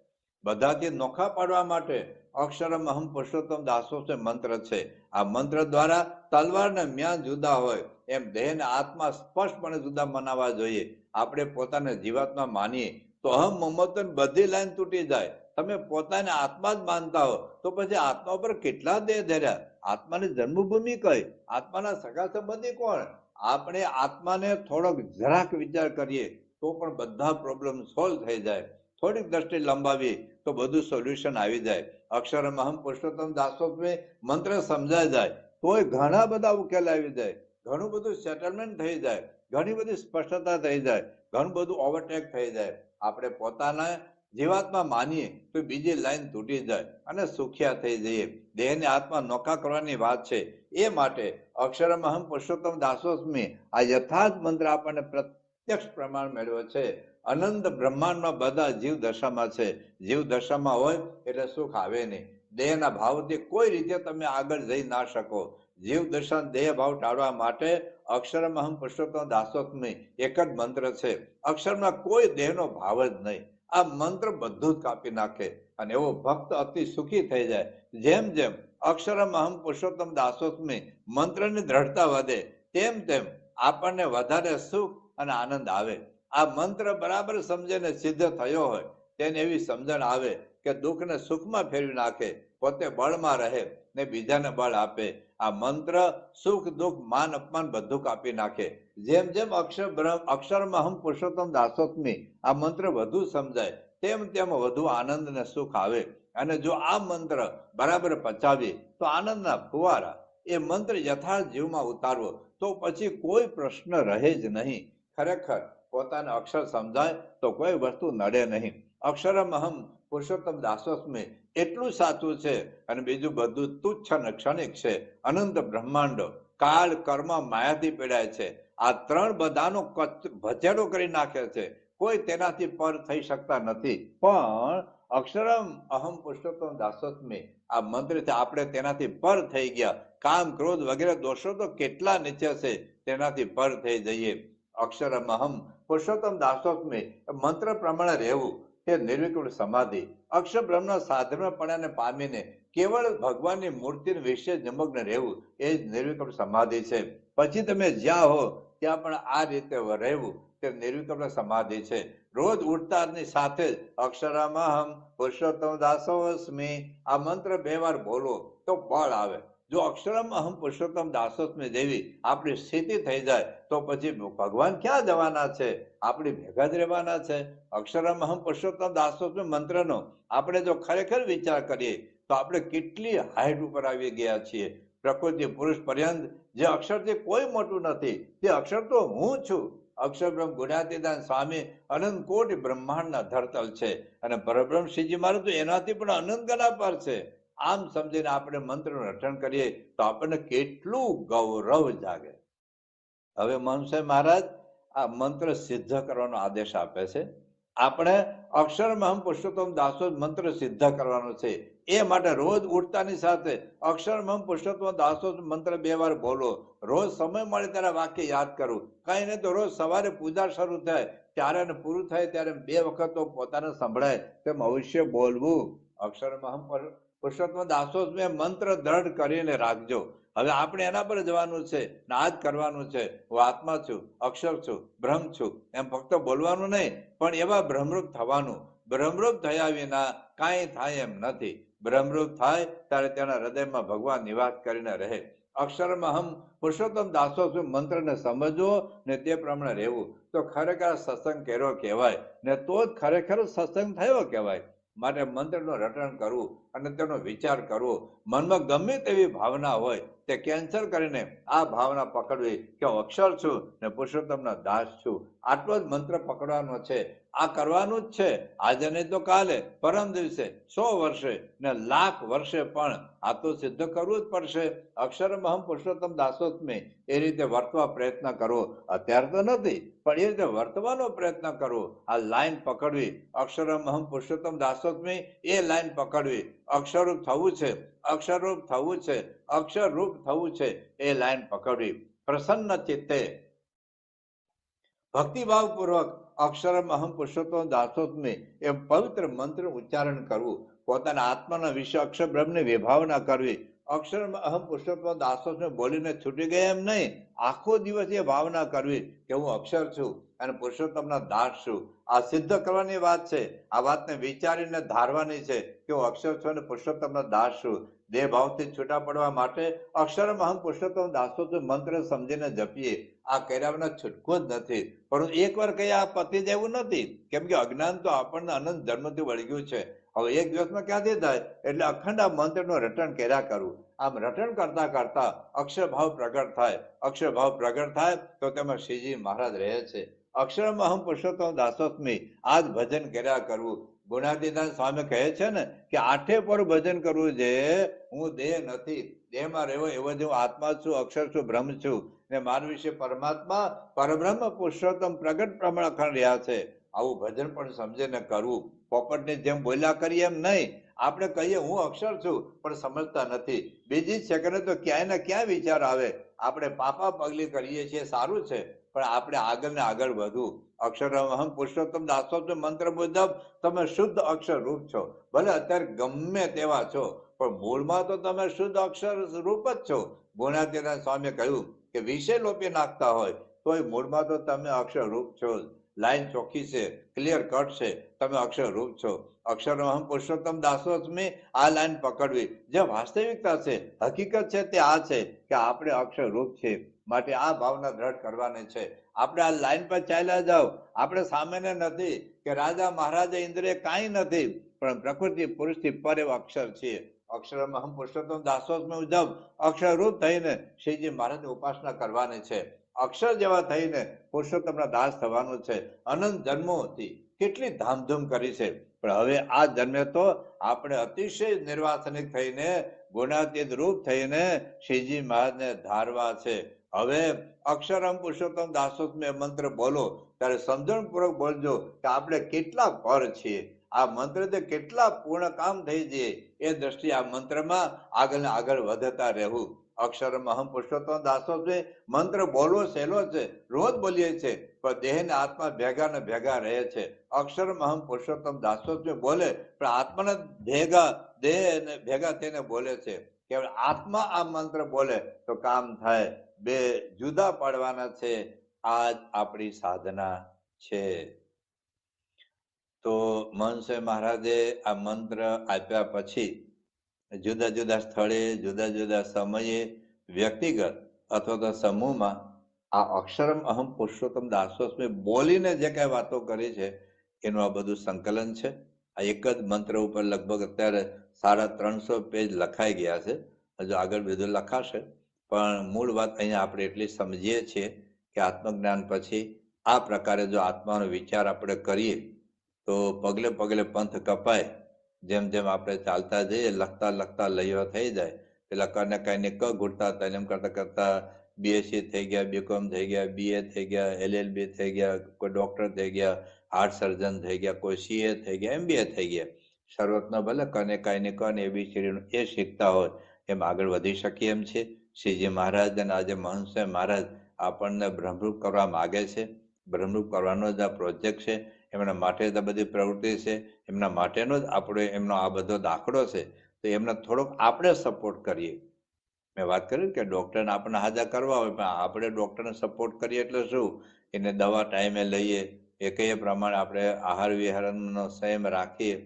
બધાથી નોખા પાડવા માટે અક્ષરમ અહમ પુરુષોત્તમ દાસોસ્મી મંત્ર છે. આ મંત્ર દ્વારા તલવાર ને મ્યાન જુદા હોય એમ દેહ ને આત્મા સ્પષ્ટપણે જુદા મનાવવા જોઈએ. આપણે પોતાને જીવાત્મા માનીએ તો અહમ મમત્વ બધી લાઈન તૂટી જાય. તમે પોતાને આત્મા જ માનતા હો તો પછી આત્મા ઉપર કેટલા દેહ ધર્યા? આત્માની જન્મભૂમિ કઈ? આત્માના સગા સંબંધી કોણ? આપણે આત્માને થોડોક જરાક વિચાર કરીએ તો પણ બધા પ્રોબ્લેમ સોલ્વ થઈ જાય. થોડીક દ્રષ્ટિ લંબાવી તો બધું સોલ્યુશન આવી જાય. અક્ષરમ અહમ પુરુષોત્તમ દાસોસ્મી મંત્ર સમજાઈ જાય તોય ઘણા બધા ઉકેલ આવી જાય, ઘણું બધું સેટલમેન્ટ થઈ જાય, ઘણી બધી સ્પષ્ટતા થઈ જાય, ઘણું બધું ઓવરટેક થઈ જાય. આપણે પોતાના જીવાત્મા માનીએ તો બીજી લાઈન તૂટી જાય અને સુખિયા થઈ જઈએ. દેહને આત્મા નોખા કરવાની વાત છે. એ માટે અક્ષરમ અહમ પુરુષોત્તમ દાસોસ્મી આ યથાર્થ મંત્ર આપણને પ્રત્યક્ષ પ્રમાણ મેળવ્યો છે. અનંત બ્રહ્માંડમાં બધા જીવ દશામાં છે. જીવ દશામાં હોય એટલે સુખ આવે નહીં. દેહના ભાવથી કોઈ રીતે તમે આગળ જઈ ના શકો. જીવ દશા દેહ ભાવ ટાળવા માટે અક્ષરમ અહમ પુરુષોત્તમ દાસોસ્મી એક જ મંત્ર છે. અક્ષરમાં કોઈ દેહનો ભાવ જ નહીં. આ મંત્ર બધું જ કાપી નાખે અને એવો ભક્ત અતિ સુખી થઈ જાય. જેમ જેમ અક્ષરમ અહમ પુરુષોત્તમ દાસોસ્મી મંત્રની દ્રઢતા વધે તેમ તેમ આપણને વધારે સુખ અને આનંદ આવે. આ મંત્ર બરાબર સમજીને સિદ્ધ થયો હોય તેને એવી સમજણ આવે કે દુઃખને સુખમાં ફેરવી નાખે, પોતે બળમાં રહે ને બીજાને બળ આપે. આ મંત્ર સુખ દુઃખ માન અપમાન બધું કાપી નાખે. જેમ જેમ અક્ષરમ અહમ પુરુષોત્તમ દાસોસ્મી આ મંત્ર વધુ સમજાય તેમ તેમ વધુ આનંદ ને સુખ આવે. અને જો આ મંત્ર બરાબર પચાવીએ તો આનંદના ફુવારા એ મંત્ર યથાર્થ જીવમાં ઉતારવો તો પછી કોઈ પ્રશ્ન રહે જ નહીં. ખરેખર પોતાને અક્ષર સમજાય તો કોઈ વસ્તુ નડે નહીં. અક્ષરમ અહમ પુરુષોત્તમ દાસોસ્મી એટલું સાચું છે અને બીજું બધું તુચ્છ અને ક્ષણિક છે. અનંત બ્રહ્માંડો કાળ કર્મ માયાથી પીડાય છે. આ ત્રણ બધાનો ભચેડો કરી નાખે છે. કોઈ તેનાથી પર થઈ શકતા નથી. પણ અક્ષરમ અહમ પુરુષોત્તમ દાસોસ્મી આ મંત્રથી આપણે તેનાથી પર થઈ ગયા. કામ ક્રોધ વગેરે દોષો તો કેટલા નીચે છે તેનાથી પર થઈ જઈએ. અક્ષરમહમ પુરુષોત્તમ દાસોત્મી મંત્ર પ્રમાણે રહેવું તે નિર્વિકલ્પ સમાધિ. અક્ષર બ્રહ્મના સાધનપણાને પામીને કેવળ ભગવાનની મૂર્તિ વિશે નિમગ્ન રહેવું એ જ નિર્વિકલ્પ સમાધિ છે. પછી તમે જ્યાં હો ત્યાં પણ આ રીતે રહેવું તે નિર્વિકલ્પ સમાધિ છે. રોજ ઉઠતાની સાથે જ અક્ષરમહમ પુરુષોત્તમ દાસોસ્મી આ મંત્ર 2 વાર બોલો તો બળ આવે. જો અક્ષરમહમ પુરુષોત્તમ દાસોસ્મી દેવી આપણી સ્થિતિ થઈ જાય તો પછી ભગવાન ક્યાં જવાના છે? આપણી ભેગા જ રહેવાના છે. અક્ષરમહમ પુરુષોત્તમ દાસોસ્મી મંત્રનો આપણે જો ખરેખર વિચાર કરીએ તો આપણે કેટલી હાઈટ ઉપર આવી ગયા છીએ. પ્રકૃતિ પુરુષ પર્યંત જે અક્ષરથી કોઈ મોટું નથી તે અક્ષર તો હું છું. અક્ષર બ્રહ્મ ગુણાતીતાન સ્વામી અનંત કોટી બ્રહ્માંડના ધરતલ છે અને પરબ્રહ્મ શ્રીજી મહારાજ તો એનાથી પણ અનંત ગણા પર છે. આમ સમજીને આપણે મંત્રનું રટણ કરીએ તો આપણને કેટલું ગૌરવ જાગે. હવે મનસુખ મહારાજ આ મંત્ર સિદ્ધ કરવાનો આદેશ આપે છે. આપણે અક્ષરમહમ પુરુષોત્તમ દાસો મંત્ર સિદ્ધ કરવાનો છે. એ માટે રોજ ઉઠતાની સાથે અક્ષરમહમ પુરુષોત્તમ દાસો મંત્ર 2 વાર બોલો. રોજ સમય મળે ત્યારે વાક્ય યાદ કરવું. કઈ નહીં તો રોજ સવારે પૂજા શરૂ થાય ત્યારે પૂરું થાય ત્યારે 2 વખત તો પોતાને સંભળાય તેમ અવશ્ય બોલવું. અક્ષરમહમ પુરુષોત્તમ દાસો મંત્ર દ્રઢ કરીને રાખજો. હવે આપણે એના પર જવાનું છે, આ જ કરવાનું છે. હું આત્મા છું, અક્ષર છું, બ્રહ્મ છું એમ ફક્ત બોલવાનું નહીં, પણ એવા બ્રહ્મરૂપ થવાનું. બ્રહ્મરૂપ થયા વિના કાંઈ થાય એમ નથી. બ્રહ્મરૂપ થાય ત્યારે તેના હૃદયમાં ભગવાન નિવાસ કરીને રહે. અક્ષરમહમ પુરુષોત્તમ દાસો મંત્રને સમજવો ને તે પ્રમાણે રહેવું તો ખરેખર સત્સંગ કર્યો કહેવાય ને તો જ ખરેખર સત્સંગ થયો કહેવાય. માટે મંત્રનું રટણ કરવું અને તેનો વિચાર કરવો. મનમાં ગમે તેવી ભાવના હોય તે કેન્સલ કરીને આ ભાવના પકડવી કે હું અક્ષર છું ને પુરુષોત્તમના દાસ છું. આટલો જ મંત્ર પકડવાનો છે. આ કરવાનું જ છે. આજે નહીં તો કાલે, પરમ દિવસે, 100 વર્ષે ને લાખ વર્ષે પણ આ તો સિદ્ધ કરવું જ પડશે. અક્ષરમહમ પુરુષોત્તમ દાસોસ્મી એ રીતે વર્તવા પ્રયત્ન કરવો. અત્યારે તો નથી પણ એ રીતે વર્તવાનો પ્રયત્ન કરવો. આ લાઈન પકડવી. અક્ષરમહમ પુરુષોત્તમ દાસોસ્મી એ લાઈન પકડવી. અક્ષરરૂપ થવું છે, અક્ષરરૂપ થવું છે, અક્ષરરૂપ થવું છે એ લાઈન પકડવી. પ્રસન્ન ચિત્તે ભક્તિભાવપૂર્વક અક્ષરમહમ પુરુષોત્તમ દાસોસ્મી એમ પવિત્ર મંત્ર ઉચ્ચારણ કરવું. પોતાના આત્માના વિશે અક્ષર બ્રહ્મની વિભાવના કરવી. અક્ષરમહમ પુરુષોત્તમ દાસોસ્મી બોલીને છૂટી ગયા એમ નહીં, આખો દિવસ એ ભાવના કરવી કે હું અક્ષર છું અને પુરુષોત્તમના દાસ છું. આ સિદ્ધ કરવાની વાત છે. આ વાતને વિચારીને ધારવાની છે કે હું અક્ષર છું અને પુરુષોત્તમના દાસ છું. દેહ ભાવથી છૂટા પડવા માટે અક્ષરમહમ પુરુષોત્તમ દાસોસ્મી મંત્ર સમજીને જપીએ. આ કર્યા વિના છૂટકો જ નથી. પરંતુ એકવાર કઈ આ પતી જવું નથી, કેમ કે અજ્ઞાન તો આપણને અનંત જન્મથી વળગ્યું છે. હવે એક દિવસમાં ક્યાંથી થાય? એટલે અખંડ આ મંત્રનું રટણ કર્યા કરવું. આમ રટણ કરતા કરતા અક્ષરભાવ પ્રગટ થાય. અક્ષરભાવ પ્રગટ થાય તો તેમાં શ્રીજી મહારાજ રહે છે. અક્ષરમહમ પુરુષોત્તમ દાસોસ્મી આ જ ભજન કર્યા કરવું. ગુણાતીતાન સ્વામી કહે છે ને કે 8 પર ભજન કરવું છે. હું દેહ નથી, દેહમાં રહેવો એવો જ હું આત્મા છું, અક્ષર છું, બ્રહ્મ છું ને મારા વિશે પરમાત્મા પરબ્રહ્મ પુરુષોત્તમ પ્રગટ પ્રમાણ અખંડ રહ્યા છે. આવું ભજન પણ સમજીને કરવું. પોપટની જેમ બોલ્યા કરીએ એમ નહીં. આપણે કહીએ હું અક્ષર છું પણ સમજતા નથી. બીજી સેકન્ડે તો ક્યાંય ને ક્યાં વિચાર આવે. આપણે પાપા પગલી કરીએ છીએ, સારું છે, પણ આપણે આગળ ને આગળ વધવું. અક્ષરમહમ પુરુષોત્તમ દાસોસ્મી મંત્ર મુજબ તમે શુદ્ધ અક્ષર રૂપ છો. ભલે અત્યારે ગમે તેવા છો પણ મૂળમાં તો તમે શુદ્ધ અક્ષર રૂપ જ છો. ગુણાતીતાન સ્વામીએ કહ્યું કે વિષય લોપી નાખતા હોય તોય મૂળમાં તો તમે અક્ષર રૂપ છો. લાઈન ચોખ્ખી છે, ક્લિયર કટ છે, તમે અક્ષર રૂપ છો. અક્ષરમહમ પુરુષોત્તમ દાસોસ્મી આ લાઈન પકડવી. જે વાસ્તવિકતા છે, હકીકત છે તે આ છે કે આપણે અક્ષર રૂપ છે. માટે આ ભાવના દ્રઢ કરવાની છે. આપણે આ લાઈન પર ચાલ્યા જાઓ. આપણે સામાન્ય નથી કે રાજા મહારાજા ઇન્દ્રિય કાંઈ નથી, પણ પ્રકૃતિ પુરુષથી પર એવા અક્ષર છીએ. અક્ષરમહમ પુરુષોત્તમ દાસોસ્મી મુજબ અક્ષરરૂપ થઈને શ્રીજી મહારાજની ઉપાસના કરવાની છે. અક્ષર જેવા થઈને પુરુષોત્તમના દાસ થવાનું છે. અનંત જન્મોથી કેટલી ધામધૂમ કરી છે, પણ હવે આ જન્મે તો આપણે અતિશય નિર્વાસનિક થઈને ગુણાતીત રૂપ થઈને શ્રીજી મહારાજને ધારવા છે. હવે અક્ષરમ પુરુષોત્તમ દાસોસ્મી મંત્ર બોલો ત્યારે સમજણપૂર્વક બોલજો કે આપણે કેટલા પર છીએ. આ મંત્રથી કેટલા પૂર્ણ કામ થઈ જઈએ એ દ્રષ્ટિએ આ મંત્રમાં આગળ આગળ વધતા રહેવું. અક્ષરમ અહમ પુરુષોત્તમ દાસોસ્મી મંત્ર બોલવો સહેલો છે, રોજ બોલીએ છે, પણ દેહ ને આત્મા ભેગા ને ભેગા રહે છે. અક્ષરમ અહમ પુરુષોત્તમ દાસોસ્મી બોલે પણ આત્માને ભેગા દેહ ને ભેગા થઈને બોલે છે. કેવળ આત્મા આ મંત્ર બોલે તો કામ થાય. બે જુદા પાડવાના છે. આ જ આપણી સાધના છે. તો મહંત મહારાજે આ મંત્ર આપ્યા પછી જુદા જુદા સ્થળે જુદા જુદા સમયે વ્યક્તિગત અથવા તો સમૂહમાં આ અક્ષરમ અહમ પુરુષોત્તમ દાસોસ્મી બોલીને જે કઈ વાતો કરી છે એનું આ બધું સંકલન છે. આ એક જ મંત્ર ઉપર લગભગ અત્યારે 350 પેજ લખાઈ ગયા છે. હજુ આગળ બધું લખાશે, પણ મૂળ વાત અહીંયા આપણે એટલી સમજીએ છીએ કે આત્મજ્ઞાન પછી આ પ્રકારે જો આત્માનો વિચાર આપણે કરીએ તો પગલે પગલે પંથ કપાય. જેમ જેમ આપણે ચાલતા જઈએ લખતા લખતા લયો થઈ જાય. પેલા કને કઈને ક ઘૂંટતા હતા એમ કરતા કરતા બીએસસી થઈ ગયા, બીકોમ થઈ ગયા, બીએ થઈ ગયા, એલએલબી થઈ ગયા, કોઈ ડોક્ટર થઈ ગયા, હાર્ટ સર્જન થઈ ગયા, કોઈ સીએ થઈ ગયા, એમબીએ થઈ ગયા. શરૂઆતમાં ભલે કને કાંઈ કને એબીસીડીનું એ શીખતા હોય એમ આગળ વધી શકીએ એમ છે. શ્રીજી મહારાજ અને આજે મહંત મહારાજ આપણને ભ્રમરૂપ કરવા માગે છે. ભ્રમરૂપ કરવાનો જ આ પ્રોજેક્ટ છે. એમના માટે જ આ બધી પ્રવૃત્તિ છે. એમના માટેનો જ આપણે એમનો આ બધો દાખલો છે. તો એમને થોડોક આપણે સપોર્ટ કરીએ. મેં વાત કરી કે ડૉક્ટરને આપણને હાજર કરવા હોય, પણ આપણે ડૉક્ટરને સપોર્ટ કરીએ એટલે શું? એને દવા ટાઈમે લઈએ, એ કઈ પ્રમાણે આપણે આહાર વિહારનો સંયમ રાખીએ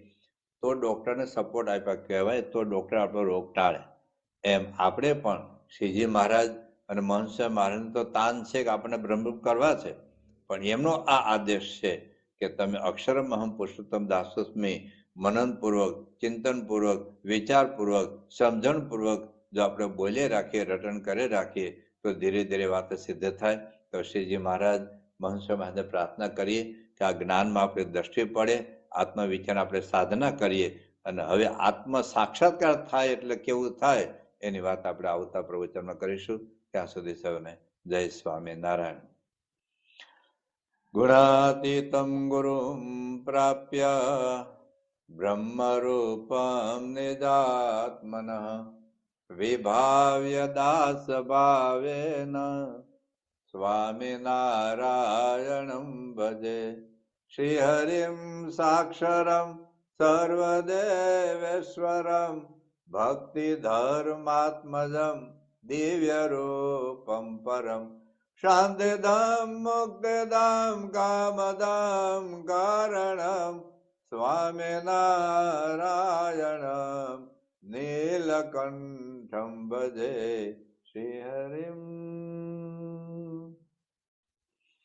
તો ડૉક્ટરને સપોર્ટ આપ્યા કહેવાય, તો ડૉક્ટર આપણો રોગ ટાળે. એમ આપણે પણ શ્રીજી મહારાજ અને મહંત મહારાજનો તો તાન છે કે આપણને ભ્રમરૂપ કરવા છે, પણ એમનો આ આદેશ છે કે તમે અક્ષરમ અહમ પુરુષોત્તમ દાસોસ્મી મનનપૂર્વક, ચિંતનપૂર્વક, વિચારપૂર્વક, સમજણપૂર્વક જો આપણે બોલીએ રાખીએ, રટન કરી રાખીએ તો ધીરે ધીરે વાત સિદ્ધ થાય. તો શ્રીજી મહારાજ મહંત મહારાજને પ્રાર્થના કરીએ કે આ જ્ઞાનમાં આપણે દ્રષ્ટિ પડે, આત્મવિચાર આપણે સાધના કરીએ અને હવે આત્મ સાક્ષાત્કાર થાય એટલે કેવું થાય એની વાત આપણે આવતા પ્રવચનમાં કરીશું. ત્યાં સુધી સૌને જય સ્વામિનારાયણ. ગુણાતીતમ ગુરુમ પ્રાપ્ય બ્રહ્મરૂપમ નિજાત્મનઃ વિભાવ્ય દાસ ભાવેન સ્વામિનારાયણં ભજે. શ્રીહરિમ સાક્ષરમ સર્વદેવેશ્વરમ ભક્તિ ધર્માત્મજમ દિવ્ય રૂપમ પરમ શાંતિદમ મુક્તિદમ કામદમ કારણમ સ્વામિનારાયણમ નીલકંઠમ ભજે. શ્રીહરિમ